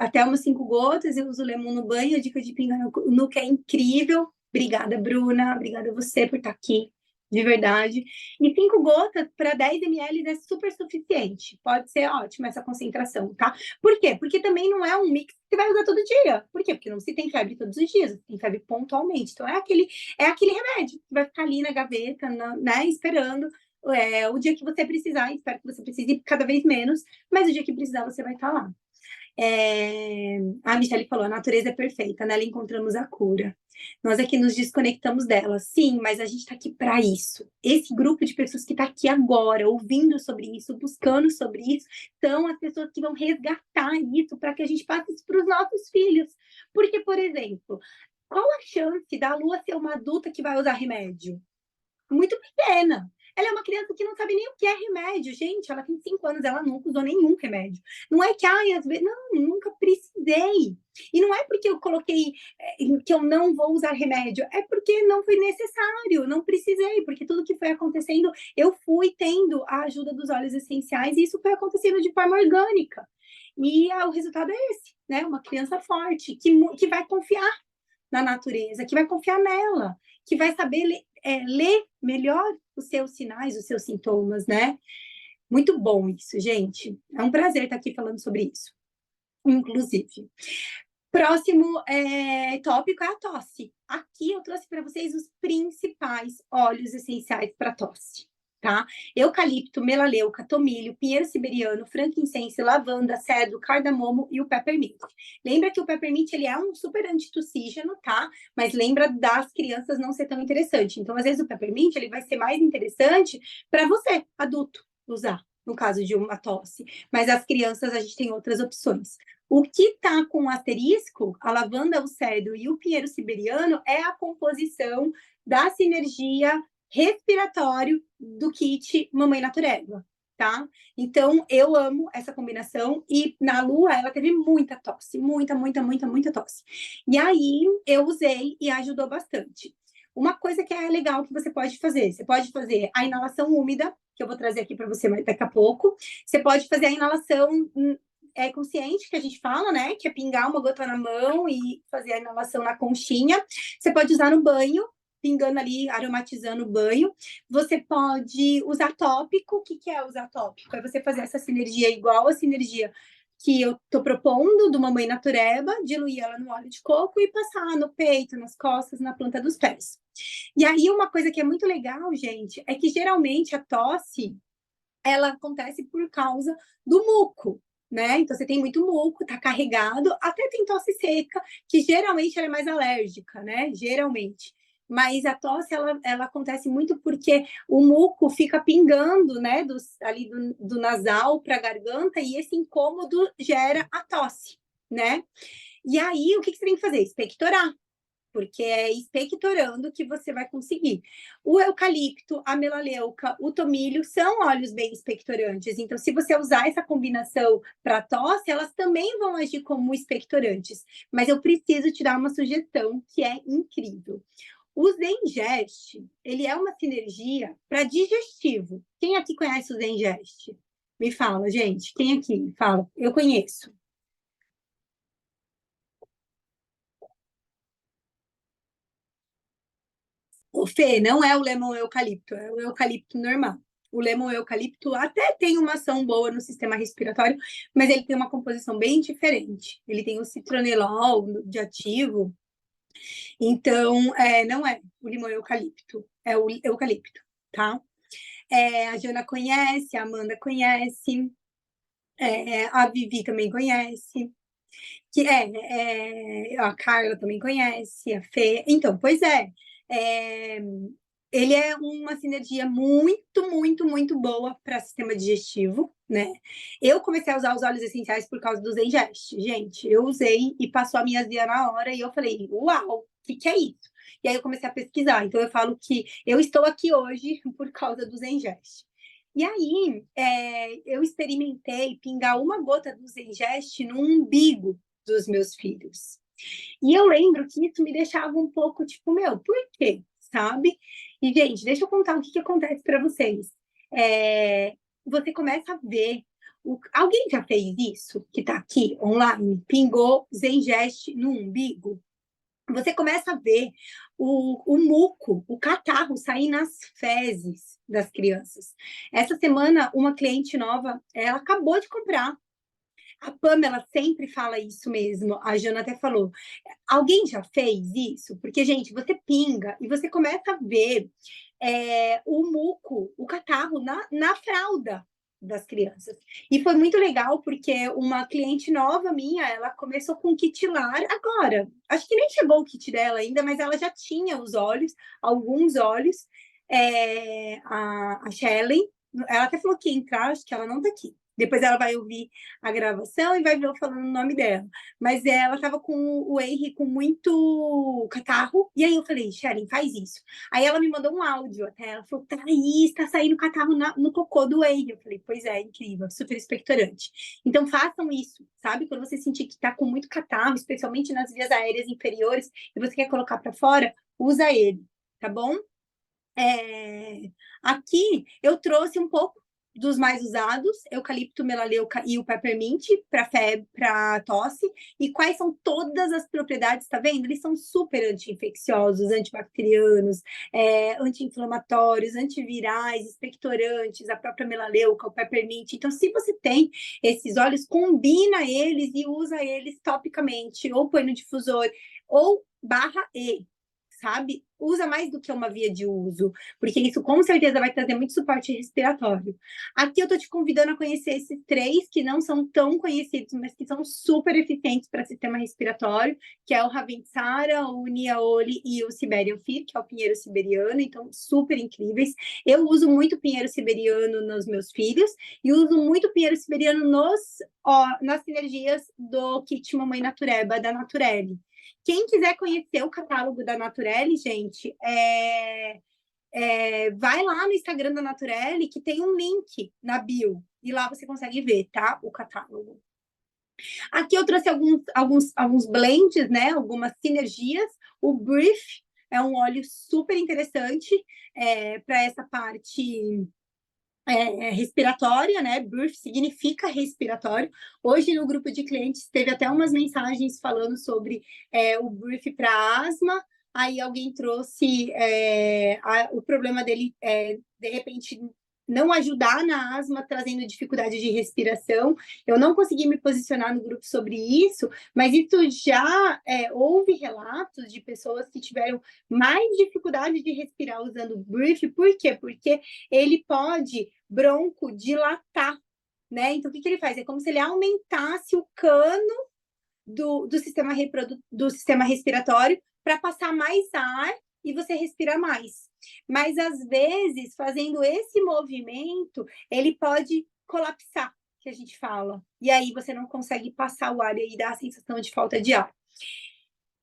até umas 5 gotas. Eu uso lemon no banho, a dica de pinga no que é incrível. Obrigada, Bruna. Obrigada a você por estar aqui, de verdade. E 5 gotas para 10 ml é super suficiente. Pode ser ótima essa concentração, tá? Por quê? Porque também não é um mix que você vai usar todo dia. Por quê? Porque não se tem febre todos os dias, tem febre pontualmente. Então, é aquele remédio que vai ficar ali na gaveta, né, esperando o dia que você precisar, espero que você precise cada vez menos, mas o dia que precisar você vai estar lá. A Michelle falou, a natureza é perfeita, nela encontramos a cura. Nós é que nos desconectamos dela. Sim, mas a gente está aqui para isso. Esse grupo de pessoas que está aqui agora, ouvindo sobre isso, buscando sobre isso, são as pessoas que vão resgatar isso para que a gente passe isso para os nossos filhos. Porque, por exemplo, qual a chance da Lua ser uma adulta que vai usar remédio? Muito pequena. Ela é uma criança que não sabe nem o que é remédio, gente. Ela tem 5 anos, ela nunca usou nenhum remédio. Não é que, ai, às vezes, não, nunca precisei. E não é porque eu coloquei que eu não vou usar remédio, é porque não foi necessário, não precisei, porque tudo que foi acontecendo, eu fui tendo a ajuda dos óleos essenciais e isso foi acontecendo de forma orgânica. E o resultado é esse, né? Uma criança forte, que vai confiar na natureza, que vai confiar nela, que vai saber ler melhor os seus sinais, os seus sintomas, né? Muito bom isso, gente. É um prazer estar aqui falando sobre isso, inclusive. Próximo tópico é a tosse. Aqui eu trouxe para vocês os principais óleos essenciais para tosse, tá? Eucalipto, melaleuca, tomilho, pinheiro siberiano, frankincense, lavanda, cedro, cardamomo e o peppermint. Lembra que o peppermint ele é um super antitussígeno, tá? Mas lembra das crianças não ser tão interessante. Então, às vezes o peppermint ele vai ser mais interessante para você, adulto, usar, no caso de uma tosse. Mas as crianças a gente tem outras opções. O que está com asterisco, a lavanda, o cedro e o pinheiro siberiano, é a composição da sinergia respiratório do kit Mamãe Natureba, tá? Então, eu amo essa combinação e na Lua ela teve muita tosse, muita, muita, muita, muita tosse. E aí eu usei e ajudou bastante. Uma coisa que é legal que você pode fazer a inalação úmida, que eu vou trazer aqui para você daqui a pouco. Você pode fazer a inalação consciente, que a gente fala, né? Que é pingar uma gota na mão e fazer a inalação na conchinha. Você pode usar no banho, pingando ali, aromatizando o banho. Você pode usar tópico. O que é usar tópico? É você fazer essa sinergia igual a sinergia que eu tô propondo do Mamãe Natureba, diluir ela no óleo de coco e passar no peito, nas costas, na planta dos pés. E aí, uma coisa que é muito legal, gente, é que geralmente a tosse ela acontece por causa do muco, né? Então você tem muito muco, tá carregado, até tem tosse seca, que geralmente ela é mais alérgica, né? Geralmente. Mas a tosse ela acontece muito porque o muco fica pingando, né, ali do nasal para a garganta e esse incômodo gera a tosse, né? E aí o que você tem que fazer? Expectorar, porque é expectorando que você vai conseguir. O eucalipto, a melaleuca, o tomilho são óleos bem expectorantes. Então, se você usar essa combinação para tosse, elas também vão agir como expectorantes. Mas eu preciso te dar uma sugestão que é incrível. O Zengest, ele é uma sinergia para digestivo. Quem aqui conhece o Zengest? Me fala, gente. Quem aqui? Fala. Eu conheço. O Fê, não é o lemon eucalipto, é o eucalipto normal. O lemon eucalipto até tem uma ação boa no sistema respiratório, mas ele tem uma composição bem diferente. Ele tem o citronelol de ativo, então não é o limão eucalipto, é o eucalipto, tá? A Jana conhece, a Amanda conhece, a Vivi também conhece, a Carla também conhece, a Fê. Então, pois é ele é uma sinergia muito, muito, muito boa para sistema digestivo, né? Eu comecei a usar os óleos essenciais por causa do Zengest. Gente, eu usei e passou a minha azia na hora e eu falei, uau, o que é isso? E aí eu comecei a pesquisar. Então eu falo que eu estou aqui hoje por causa do Zengest. E aí eu experimentei pingar uma gota do Zengest no umbigo dos meus filhos. E eu lembro que isso me deixava um pouco tipo, meu, por quê? Sabe? E, gente, deixa eu contar o que acontece para vocês. Você começa a ver. Alguém já fez isso que está aqui online? Pingou Zengest no umbigo? Você começa a ver o muco, o catarro sair nas fezes das crianças. Essa semana, uma cliente nova, ela acabou de comprar. A Pamela sempre fala isso mesmo, a Jana até falou. Alguém já fez isso? Porque, gente, você pinga e você começa a ver o muco, o catarro na fralda. das crianças. E foi muito legal, porque uma cliente nova minha, ela começou com kit LAR agora. Acho que nem chegou o kit dela ainda, mas ela já tinha os olhos, alguns olhos. A Shelley, ela até falou que ia entrar, acho que ela não tá aqui. Depois ela vai ouvir a gravação e vai ver eu falando o nome dela. Mas ela estava com o Henry com muito catarro. E aí eu falei, Sharon, faz isso. Aí ela me mandou um áudio até. Ela falou, Thaís, tá saindo catarro no cocô do Henry. Eu falei, pois é, incrível, super expectorante. Então façam isso, sabe? Quando você sentir que tá com muito catarro, especialmente nas vias aéreas inferiores, e você quer colocar para fora, usa ele, tá bom? Aqui eu trouxe um pouco dos mais usados, eucalipto, melaleuca e o peppermint para febre, para tosse. E quais são todas as propriedades, tá vendo? Eles são super anti-infecciosos, antibacterianos, anti-inflamatórios, antivirais, expectorantes, a própria melaleuca, o peppermint. Então, se você tem esses óleos, combina eles e usa eles topicamente, ou põe no difusor, ou /E, sabe? Usa mais do que uma via de uso, porque isso com certeza vai trazer muito suporte respiratório. Aqui eu tô te convidando a conhecer esses 3 que não são tão conhecidos, mas que são super eficientes para sistema respiratório, que é o Ravintsara, o Niaoli e o Siberian Fit, que é o pinheiro siberiano, então super incríveis. Eu uso muito pinheiro siberiano nos meus filhos e uso muito pinheiro siberiano nas sinergias do kit Mamãe Natureba, da Naturelle. Quem quiser conhecer o catálogo da Naturelle, gente, vai lá no Instagram da Naturelle, que tem um link na bio, e lá você consegue ver, tá? O catálogo. Aqui eu trouxe alguns blends, né? Algumas sinergias. O Brief é um óleo super interessante para essa parte respiratória, né? Brief significa respiratório. Hoje, no grupo de clientes, teve até umas mensagens falando sobre o Brief para asma. Aí alguém trouxe o problema dele, de repente, não ajudar na asma, trazendo dificuldade de respiração. Eu não consegui me posicionar no grupo sobre isso, mas isso já houve relatos de pessoas que tiveram mais dificuldade de respirar usando o Brief. Por quê? Porque ele pode broncodilatar, né? Então, o que ele faz? É como se ele aumentasse o cano do sistema respiratório para passar mais ar e você respirar mais. Mas, às vezes, fazendo esse movimento, ele pode colapsar, que a gente fala. E aí você não consegue passar o ar e aí dá a sensação de falta de ar.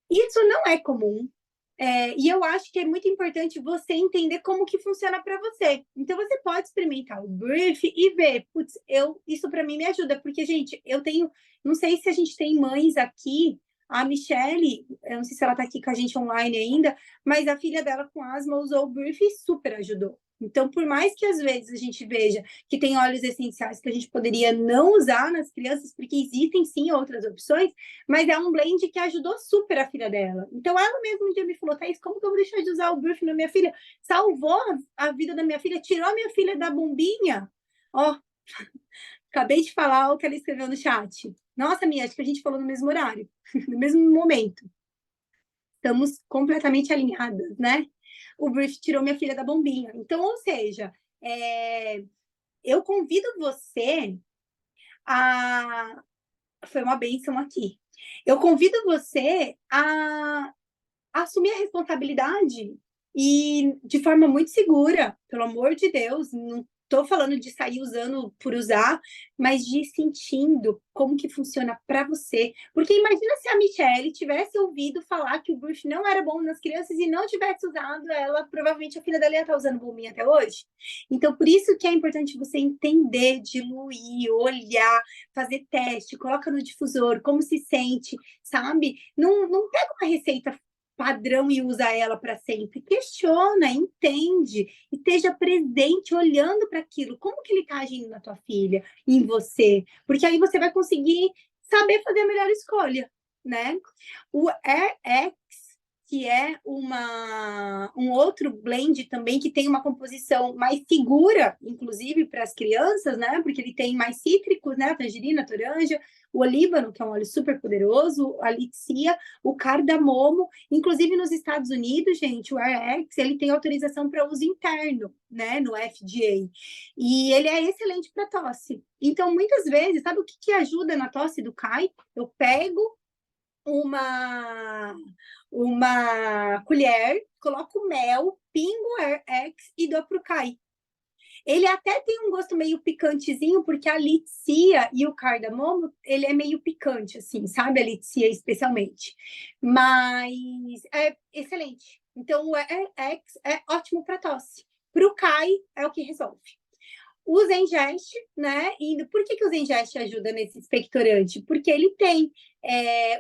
Isso não é comum, e eu acho que é muito importante você entender como que funciona para você. Então, você pode experimentar o Brief e ver, putz, isso para mim me ajuda, porque, gente, eu tenho, não sei se a gente tem mães aqui, a Michelle, eu não sei se ela está aqui com a gente online ainda, mas a filha dela com asma usou o Brief e super ajudou. Então, por mais que às vezes a gente veja que tem óleos essenciais que a gente poderia não usar nas crianças, porque existem sim outras opções, mas é um blend que ajudou super a filha dela. Então, ela mesma um dia me falou, Thaís, como que eu vou deixar de usar o Brief na minha filha? Salvou a vida da minha filha, tirou a minha filha da bombinha. Ó, acabei de falar o que ela escreveu no chat. Nossa, minha, acho que a gente falou no mesmo horário, no mesmo momento. Estamos completamente alinhadas, né? O Brief tirou minha filha da bombinha. Então, ou seja, eu convido você a... Foi uma bênção aqui. Eu convido você a assumir a responsabilidade e de forma muito segura, pelo amor de Deus, não estou falando de sair usando por usar, mas de ir sentindo como que funciona para você. Porque imagina se a Michelle tivesse ouvido falar que o Brief não era bom nas crianças e não tivesse usado ela, provavelmente a filha dela ia estar usando bombinha até hoje. Então, por isso que é importante você entender, diluir, olhar, fazer teste, coloca no difusor, como se sente, sabe? Não pega uma receita padrão e usa ela para sempre. Questiona, entende, e esteja presente, olhando para aquilo. Como que ele está agindo na tua filha, em você? Porque aí você vai conseguir saber fazer a melhor escolha, né? O AirX que é um outro blend também que tem uma composição mais segura, inclusive para as crianças, né? Porque ele tem mais cítricos, né? A tangerina, a toranja, o olíbano, que é um óleo super poderoso, a licia, o cardamomo. Inclusive nos Estados Unidos, gente, o RX, ele tem autorização para uso interno, né? No FDA. E ele é excelente para tosse. Então, muitas vezes, sabe o que ajuda na tosse do Kai? Eu pego uma colher, coloco mel, pingo X e dou pro Kai. Ele até tem um gosto meio picantezinho, porque a licia e o cardamomo, ele é meio picante, assim, sabe? A licia especialmente. Mas é excelente. Então, o X é ótimo para tosse. Para o Kai, é o que resolve. O Zengest, né? E por que o Zengest ajuda nesse expectorante? Porque ele tem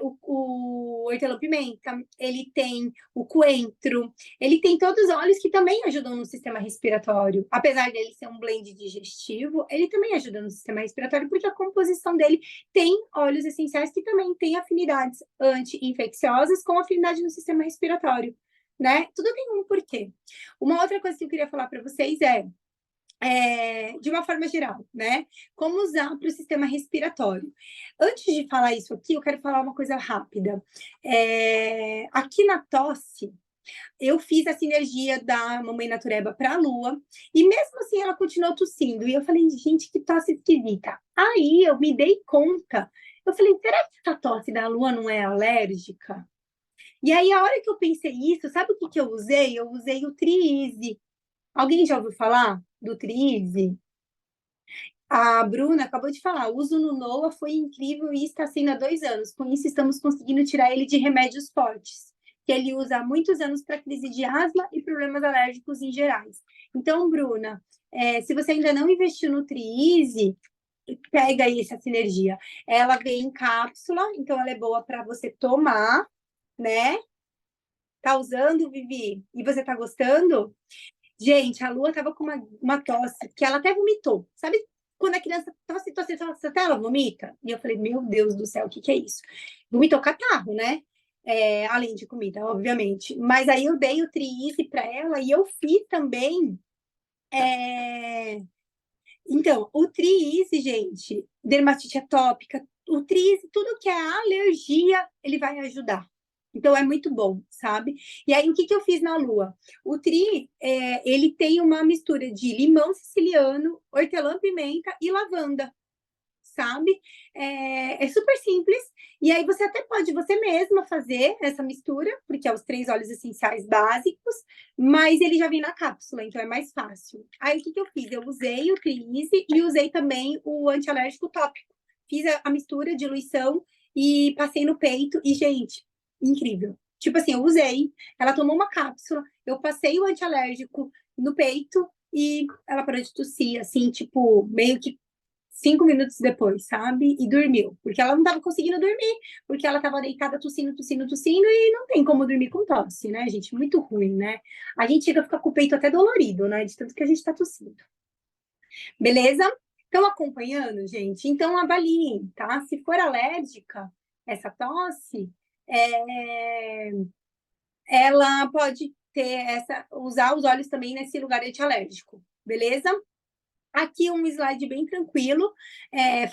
o hortelã-pimenta, ele tem o coentro, ele tem todos os óleos que também ajudam no sistema respiratório. Apesar dele ser um blend digestivo, ele também ajuda no sistema respiratório, porque a composição dele tem óleos essenciais que também têm afinidades anti-infecciosas com afinidade no sistema respiratório, né? Tudo tem um porquê. Uma outra coisa que eu queria falar para vocês de uma forma geral, né? Como usar para o sistema respiratório. Antes de falar isso aqui, eu quero falar uma coisa rápida. Aqui na tosse, eu fiz a sinergia da Mamãe Natureba para a Lua, e mesmo assim ela continuou tossindo. E eu falei, gente, que tosse esquisita. Aí eu me dei conta. Eu falei, será que essa tosse da Lua não é alérgica? E aí, a hora que eu pensei isso, sabe o que eu usei? Eu usei o Triise. Alguém já ouviu falar do Triise? A Bruna acabou de falar, o uso no NOA foi incrível e está sendo há 2 anos. Com isso, estamos conseguindo tirar ele de remédios fortes, que ele usa há muitos anos para crise de asma e problemas alérgicos em gerais. Então, Bruna, se você ainda não investiu no Triise, pega aí essa sinergia. Ela vem em cápsula, então ela é boa para você tomar, né? Tá usando, Vivi? E você tá gostando? Gente, a Lua tava com uma tosse que ela até vomitou. Sabe quando a criança tosse, tosse, tosse, até ela vomita? E eu falei, meu Deus do céu, o que é isso? Vomitou catarro, né? Além de comida, obviamente. Mas aí eu dei o Triise para ela e eu fiz também. Então, o Triise, gente, dermatite atópica, o Triise, tudo que é alergia, ele vai ajudar. Então, é muito bom, sabe? E aí, o que eu fiz na Lua? O Tri, ele tem uma mistura de limão siciliano, hortelã-pimenta e lavanda, sabe? É super simples. E aí, você até pode você mesma fazer essa mistura, porque é os 3 óleos essenciais básicos, mas ele já vem na cápsula, então é mais fácil. Aí, o que eu fiz? Eu usei o Triise e usei também o antialérgico tópico. Fiz a mistura, diluição e passei no peito. E, gente, incrível. Tipo assim, eu usei, ela tomou uma cápsula, eu passei o antialérgico no peito e ela parou de tossir, assim, tipo, meio que 5 minutos depois, sabe? E dormiu, porque ela não estava conseguindo dormir, porque ela estava deitada tossindo, tossindo, tossindo, e não tem como dormir com tosse, né, gente? Muito ruim, né? A gente chega a ficar com o peito até dolorido, né? De tanto que a gente está tossindo. Beleza? Estão acompanhando, gente? Então avaliem, tá? Se for alérgica, essa tosse, ela pode usar os olhos também nesse lugar antialérgico, beleza? Aqui um slide bem tranquilo,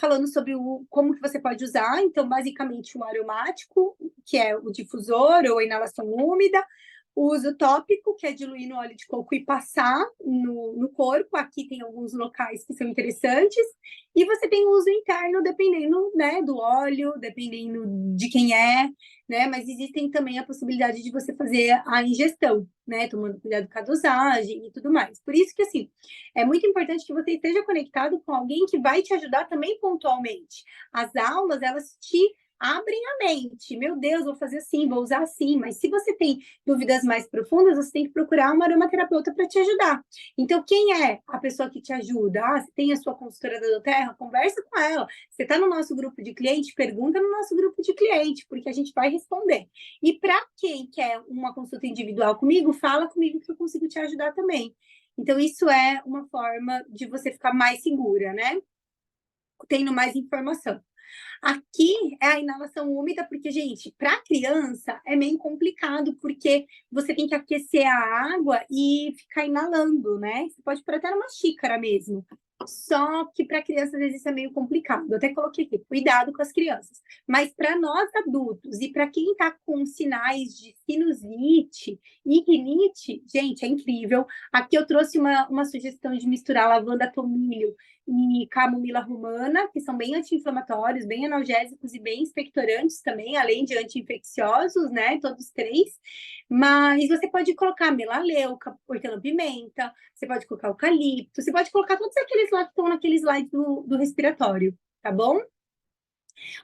falando sobre como que você pode usar. Então, basicamente, o aromático, que é o difusor ou a inalação úmida, o uso tópico, que é diluir no óleo de coco e passar no corpo. Aqui tem alguns locais que são interessantes. E você tem o uso interno, dependendo, né, do óleo, dependendo de quem é, né? Mas existem também a possibilidade de você fazer a ingestão, né? Tomando cuidado com a dosagem e tudo mais. Por isso que, assim, é muito importante que você esteja conectado com alguém que vai te ajudar também pontualmente. As aulas, elas te abrem a mente. Meu Deus, vou fazer assim, vou usar assim. Mas se você tem dúvidas mais profundas, você tem que procurar uma aromaterapeuta para te ajudar. Então, quem é a pessoa que te ajuda? Você tem a sua consultora da Doterra? Conversa com ela. Você está no nosso grupo de cliente? Pergunta no nosso grupo de cliente, porque a gente vai responder. E para quem quer uma consulta individual comigo, fala comigo que eu consigo te ajudar também. Então, isso é uma forma de você ficar mais segura, né? Tendo mais informação. Aqui é a inalação úmida, porque, gente, para criança é meio complicado, porque você tem que aquecer a água e ficar inalando, né? Você pode pôr até numa xícara mesmo. Só que para criança, às vezes, isso é meio complicado. Eu até coloquei aqui, cuidado com as crianças. Mas para nós adultos e para quem está com sinais de sinusite e rinite, gente, é incrível. Aqui eu trouxe uma sugestão de misturar lavanda, tomilho e camomila romana, que são bem anti-inflamatórios, bem analgésicos e bem expectorantes também, além de anti-infecciosos, né? Todos três. Mas você pode colocar melaleuca, hortelã-pimenta, você pode colocar eucalipto, você pode colocar todos aqueles lá que estão naquele slide do respiratório, tá bom?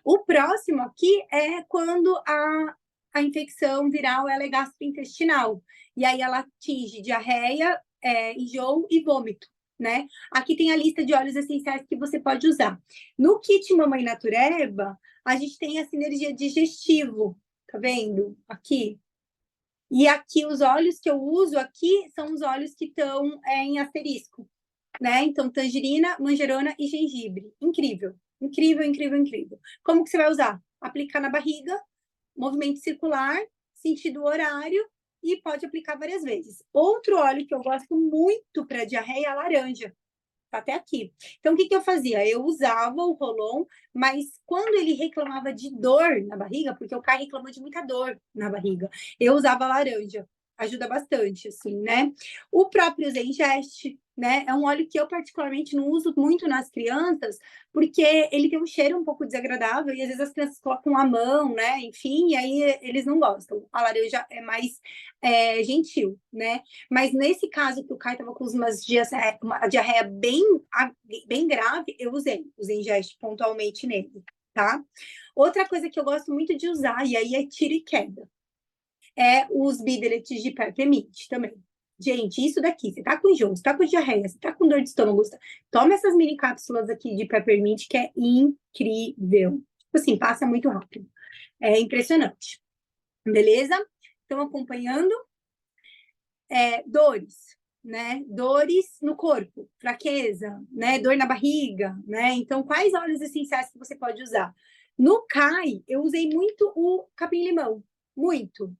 O próximo aqui é quando a infecção viral ela é gastrointestinal. E aí ela atinge diarreia, enjoo e vômito, né? Aqui tem a lista de óleos essenciais que você pode usar. No kit Mamãe Natureba, a gente tem a sinergia digestivo, tá vendo? Aqui. E aqui, os óleos que eu uso aqui são os óleos que estão em asterisco, né? Então, tangerina, manjerona e gengibre. Incrível, incrível, incrível, incrível. Como que você vai usar? Aplicar na barriga, movimento circular, sentido horário e pode aplicar várias vezes. Outro óleo que eu gosto muito para diarreia é a laranja. Tá até aqui. Então, o que eu fazia? Eu usava o Rolon, mas quando ele reclamava de dor na barriga, porque o Kai reclamou de muita dor na barriga, eu usava a laranja. Ajuda bastante, assim, né? O próprio Zengest, né? É um óleo que eu particularmente não uso muito nas crianças, porque ele tem um cheiro um pouco desagradável e às vezes as crianças colocam a mão, né? Enfim, e aí eles não gostam. A laranja é mais gentil, né? Mas nesse caso que o Kai estava com uma diarreia bem grave, eu usei Zengest pontualmente nele, tá? Outra coisa que eu gosto muito de usar, e aí é tiro e queda, é os bideletes de peppermint também. Gente, isso daqui, você tá com enjoo, você tá com diarreia, você tá com dor de estômago, toma essas mini cápsulas aqui de peppermint que é incrível. Tipo assim, passa muito rápido. É impressionante. Beleza? Estão acompanhando? Dores, né? Dores no corpo, fraqueza, né? Dor na barriga, né? Então, quais óleos essenciais que você pode usar? No CAI, eu usei muito o capim-limão, muito,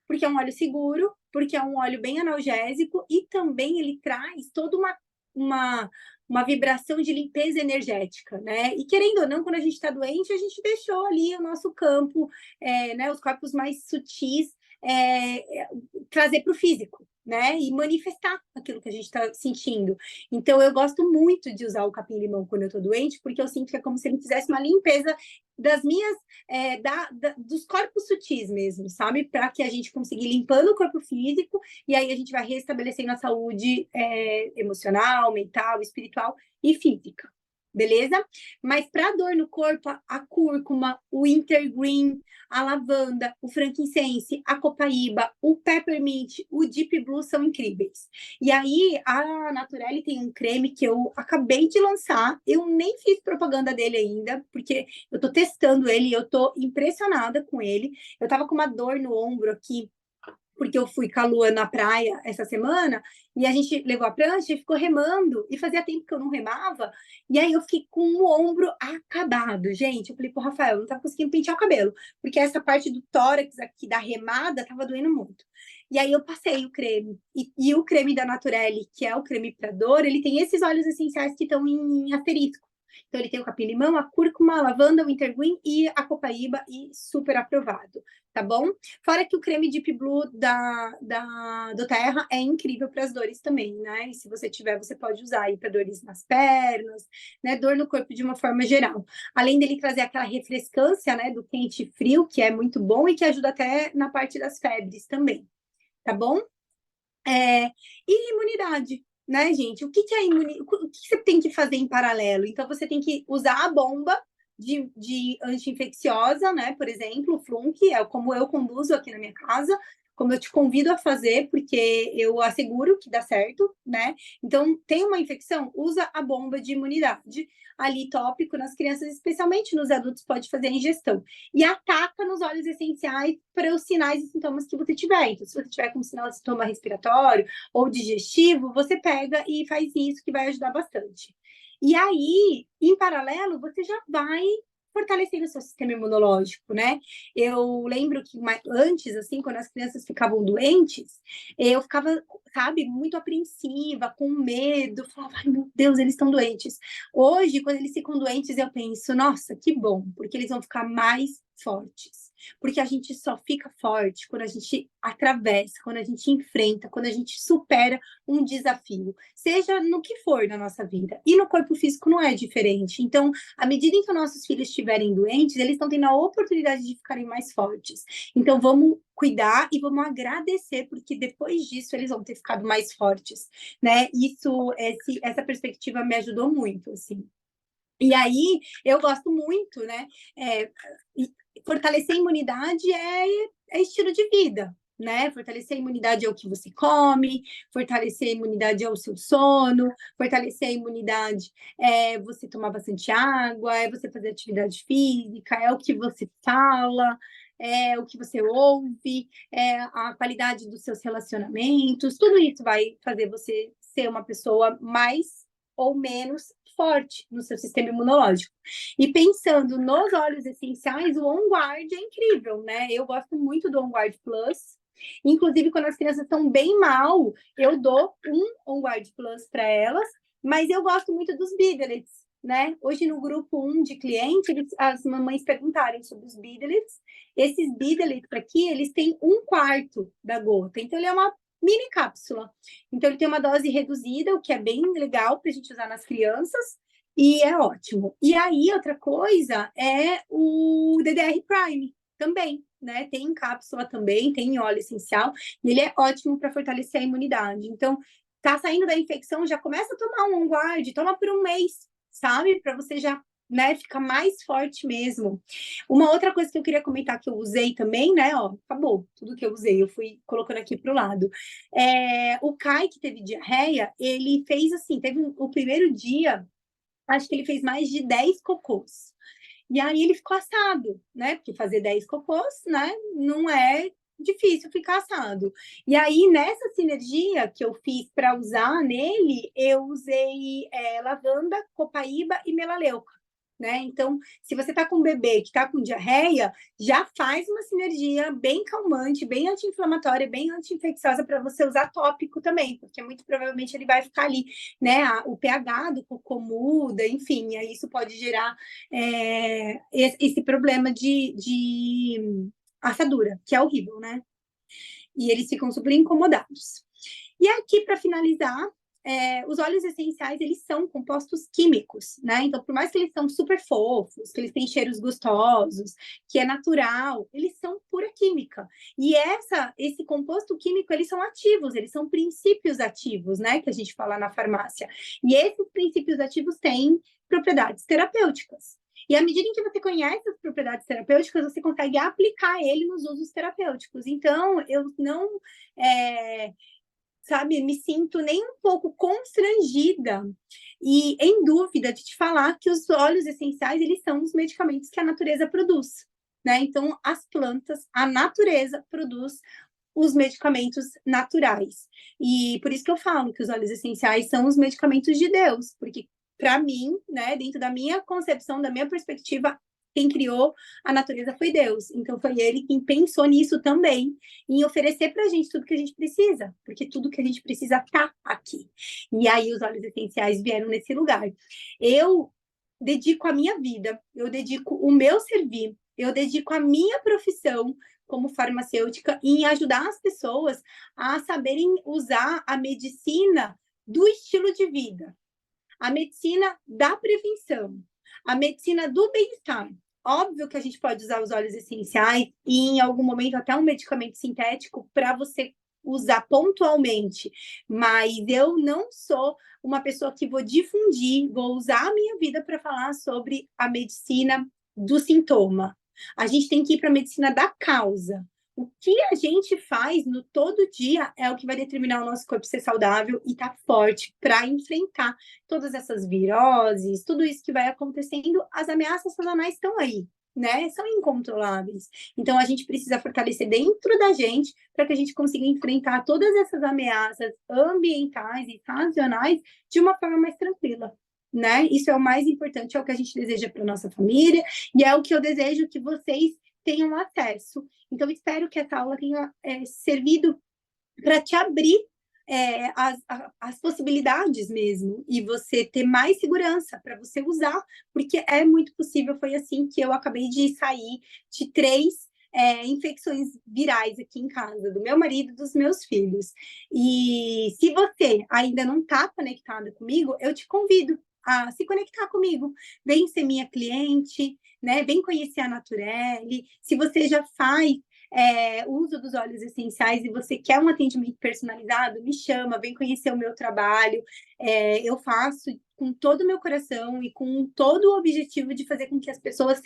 porque é um óleo seguro, porque é um óleo bem analgésico e também ele traz toda uma, uma vibração de limpeza energética, né? E querendo ou não, quando a gente está doente, a gente deixou ali o nosso campo, né? Os corpos mais sutis trazer para o físico, né? E manifestar aquilo que a gente está sentindo. Então, eu gosto muito de usar o capim-limão quando eu estou doente, porque eu sinto que é como se ele fizesse uma limpeza das minhas, dos corpos sutis mesmo, sabe? Para que a gente consiga ir limpando o corpo físico e aí a gente vai restabelecendo a saúde emocional, mental, espiritual e física. Beleza? Mas para dor no corpo, a cúrcuma, o wintergreen, a lavanda, o frankincense, a copaíba, o peppermint, o deep blue são incríveis. E aí, a Naturelle tem um creme que eu acabei de lançar, eu nem fiz propaganda dele ainda, porque eu tô testando ele e eu tô impressionada com ele. Eu tava com uma dor no ombro aqui, porque eu fui com a Lua na praia essa semana, e a gente levou a prancha e ficou remando, e fazia tempo que eu não remava, e aí eu fiquei com o ombro acabado, gente. Eu falei pro Rafael, não tava conseguindo pentear o cabelo, porque essa parte do tórax aqui da remada tava doendo muito. E aí eu passei o creme, e o creme da Naturelle, que é o creme para dor, ele tem esses óleos essenciais que estão em asterisco. Então, ele tem o capim-limão, a cúrcuma, a lavanda, o wintergreen e a copaíba, e super aprovado, tá bom? Fora que o creme Deep Blue do Terra é incrível para as dores também, né? E se você tiver, você pode usar aí para dores nas pernas, né? Dor no corpo de uma forma geral. Além dele trazer aquela refrescância, né? Do quente e frio, que é muito bom e que ajuda até na parte das febres também, tá bom? E imunidade, né, gente? O que é imunidade? O que você tem que fazer em paralelo? Então, você tem que usar a bomba de anti-infecciosa, né? Por exemplo, o Flunk, é como eu conduzo aqui na minha casa, como eu te convido a fazer, porque eu asseguro que dá certo, né? Então, tem uma infecção, usa a bomba de imunidade ali tópico nas crianças, especialmente nos adultos, pode fazer a ingestão. E ataca nos óleos essenciais para os sinais e sintomas que você tiver. Então, se você tiver com sinal de sintoma respiratório ou digestivo, você pega e faz isso, que vai ajudar bastante. E aí, em paralelo, você já vai fortalecendo o seu sistema imunológico, né? Eu lembro que antes, assim, quando as crianças ficavam doentes, eu ficava, sabe, muito apreensiva, com medo, falava, ai meu Deus, eles estão doentes. Hoje, quando eles ficam doentes, eu penso, nossa, que bom, porque eles vão ficar mais fortes. Porque a gente só fica forte quando a gente atravessa, quando a gente enfrenta, quando a gente supera um desafio, seja no que for na nossa vida. E no corpo físico não é diferente. Então, à medida em que nossos filhos estiverem doentes, eles estão tendo a oportunidade de ficarem mais fortes. Então, vamos cuidar e vamos agradecer, porque depois disso eles vão ter ficado mais fortes, né? Essa perspectiva me ajudou muito, assim. E aí, eu gosto muito, né? É, fortalecer a imunidade é estilo de vida, né? Fortalecer a imunidade é o que você come, fortalecer a imunidade é o seu sono, fortalecer a imunidade é você tomar bastante água, é você fazer atividade física, é o que você fala, é o que você ouve, é a qualidade dos seus relacionamentos, tudo isso vai fazer você ser uma pessoa mais ou menos forte no seu sistema imunológico. E pensando nos óleos essenciais, o On Guard é incrível, né? Eu gosto muito do On Guard Plus. Inclusive, quando as crianças estão bem mal, eu dou um On Guard Plus para elas, mas eu gosto muito dos Bideletes, né? Hoje, no grupo 1 de clientes, as mamães perguntaram sobre os Bideletes. Esses Bideletes aqui, eles têm 1/4 da gota. Então, ele é uma mini cápsula. Então, ele tem uma dose reduzida, o que é bem legal para a gente usar nas crianças, e é ótimo. E aí, outra coisa é o DDR Prime também, né? Tem em cápsula também, tem em óleo essencial, e ele é ótimo para fortalecer a imunidade. Então, tá saindo da infecção, já começa a tomar um On Guard, toma por um mês, sabe? Para você já, né, ficar mais forte mesmo. Uma outra coisa que eu queria comentar que eu usei também, né? Ó, acabou tudo que eu usei, eu fui colocando aqui para o lado. O Kai, que teve diarreia, ele fez assim, o primeiro dia, acho que ele fez mais de 10 cocôs. E aí ele ficou assado, né? Porque fazer 10 cocôs, né? Não é difícil ficar assado. E aí, nessa sinergia que eu fiz para usar nele, eu usei lavanda, copaíba e melaleuca. Né? Então, se você está com um bebê que está com diarreia, já faz uma sinergia bem calmante, bem anti-inflamatória, bem anti-infecciosa para você usar tópico também, porque muito provavelmente ele vai ficar ali, né? O pH do cocô muda, enfim, e aí isso pode gerar esse problema de assadura, que é horrível, né? E eles ficam super incomodados. E aqui, para finalizar, os óleos essenciais, eles são compostos químicos, né? Então, por mais que eles são super fofos, que eles têm cheiros gostosos, que é natural, eles são pura química. E esse composto químico, eles são ativos, eles são princípios ativos, né? Que a gente fala na farmácia. E esses princípios ativos têm propriedades terapêuticas. E à medida em que você conhece as propriedades terapêuticas, você consegue aplicar ele nos usos terapêuticos. Então, eu não... sabe, me sinto nem um pouco constrangida e em dúvida de te falar que os óleos essenciais, eles são os medicamentos que a natureza produz, né? Então, as plantas, a natureza produz os medicamentos naturais. E por isso que eu falo que os óleos essenciais são os medicamentos de Deus, porque para mim, né, dentro da minha concepção, da minha perspectiva, quem criou a natureza foi Deus. Então, foi ele quem pensou nisso também, em oferecer para a gente tudo que a gente precisa, porque tudo que a gente precisa está aqui. E aí, os óleos essenciais vieram nesse lugar. Eu dedico a minha vida, eu dedico o meu servir, eu dedico a minha profissão como farmacêutica em ajudar as pessoas a saberem usar a medicina do estilo de vida, a medicina da prevenção, a medicina do bem-estar. Óbvio que a gente pode usar os óleos essenciais e, em algum momento, até um medicamento sintético para você usar pontualmente, mas eu não sou uma pessoa que vou difundir, vou usar a minha vida para falar sobre a medicina do sintoma. A gente tem que ir para a medicina da causa. O que a gente faz no todo dia é o que vai determinar o nosso corpo ser saudável e estar forte para enfrentar todas essas viroses, tudo isso que vai acontecendo. As ameaças sazonais estão aí, né? São incontroláveis. Então, a gente precisa fortalecer dentro da gente para que a gente consiga enfrentar todas essas ameaças ambientais e sazonais de uma forma mais tranquila, né? Isso é o mais importante, é o que a gente deseja para nossa família e é o que eu desejo que vocês tenham acesso. Então, espero que essa aula tenha servido para te abrir as possibilidades mesmo, e você ter mais segurança para você usar, porque é muito possível, foi assim que eu acabei de sair de 3 infecções virais aqui em casa, do meu marido e dos meus filhos. E se você ainda não está conectada comigo, eu te convido a se conectar comigo. Vem ser minha cliente, né? Vem conhecer a Naturelle. Se você já faz uso dos óleos essenciais e você quer um atendimento personalizado, me chama, vem conhecer o meu trabalho. Eu faço com todo o meu coração e com todo o objetivo de fazer com que as pessoas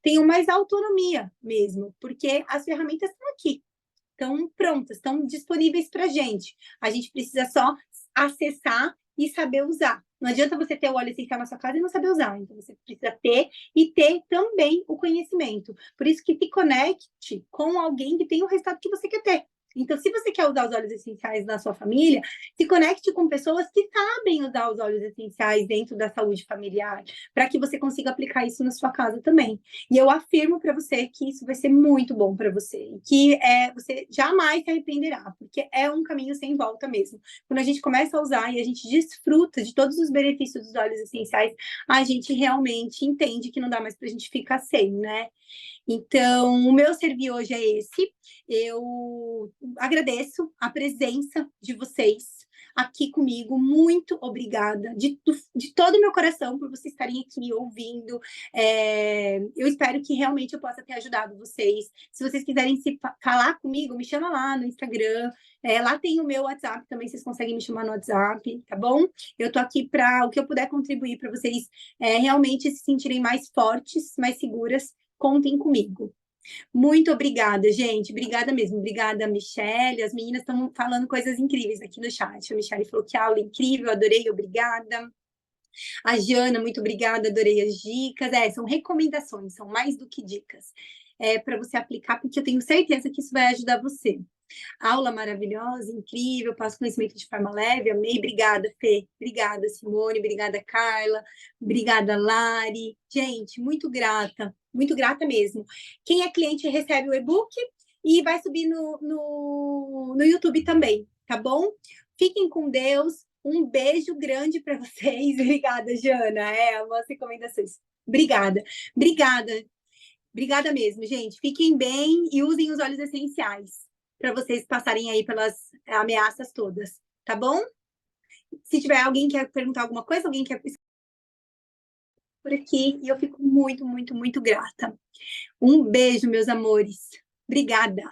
tenham mais autonomia mesmo, porque as ferramentas estão aqui, estão prontas, estão disponíveis para a gente. A gente precisa só acessar e saber usar. Não adianta você ter o óleo essencial na sua casa e não saber usar. Então, você precisa ter e ter também o conhecimento. Por isso que se conecte com alguém que tem o resultado que você quer ter. Então, se você quer usar os óleos essenciais na sua família, se conecte com pessoas que sabem usar os óleos essenciais dentro da saúde familiar, para que você consiga aplicar isso na sua casa também. E eu afirmo para você que isso vai ser muito bom para você, e que você jamais se arrependerá, porque é um caminho sem volta mesmo. Quando a gente começa a usar e a gente desfruta de todos os benefícios dos óleos essenciais, a gente realmente entende que não dá mais para a gente ficar sem, né? Então, o meu servir hoje é esse. Eu agradeço a presença de vocês aqui comigo. Muito obrigada de todo o meu coração por vocês estarem aqui ouvindo. Eu espero que realmente eu possa ter ajudado vocês. Se vocês quiserem falar comigo, me chama lá no Instagram. Lá tem o meu WhatsApp também, vocês conseguem me chamar no WhatsApp, tá bom? Eu tô aqui para o que eu puder contribuir para vocês realmente se sentirem mais fortes, mais seguras. Contem comigo. Muito obrigada, gente. Obrigada mesmo. Obrigada, Michelle. As meninas estão falando coisas incríveis aqui no chat. A Michelle falou que aula incrível, adorei, obrigada. A Jana, muito obrigada, adorei as dicas. São recomendações, são mais do que dicas. Para você aplicar, porque eu tenho certeza que isso vai ajudar você. Aula maravilhosa, incrível, passo conhecimento de forma leve, amei. Obrigada, Fê. Obrigada, Simone. Obrigada, Carla. Obrigada, Lari. Gente, muito grata mesmo. Quem é cliente recebe o e-book e vai subir no YouTube também, tá bom? Fiquem com Deus. Um beijo grande para vocês. Obrigada, Jana. As recomendações. Obrigada. Obrigada. Obrigada mesmo, gente. Fiquem bem e usem os óleos essenciais para vocês passarem aí pelas ameaças todas, tá bom? Se tiver alguém que quer perguntar alguma coisa, alguém quer por aqui, e eu fico muito, muito, muito grata. Um beijo, meus amores. Obrigada.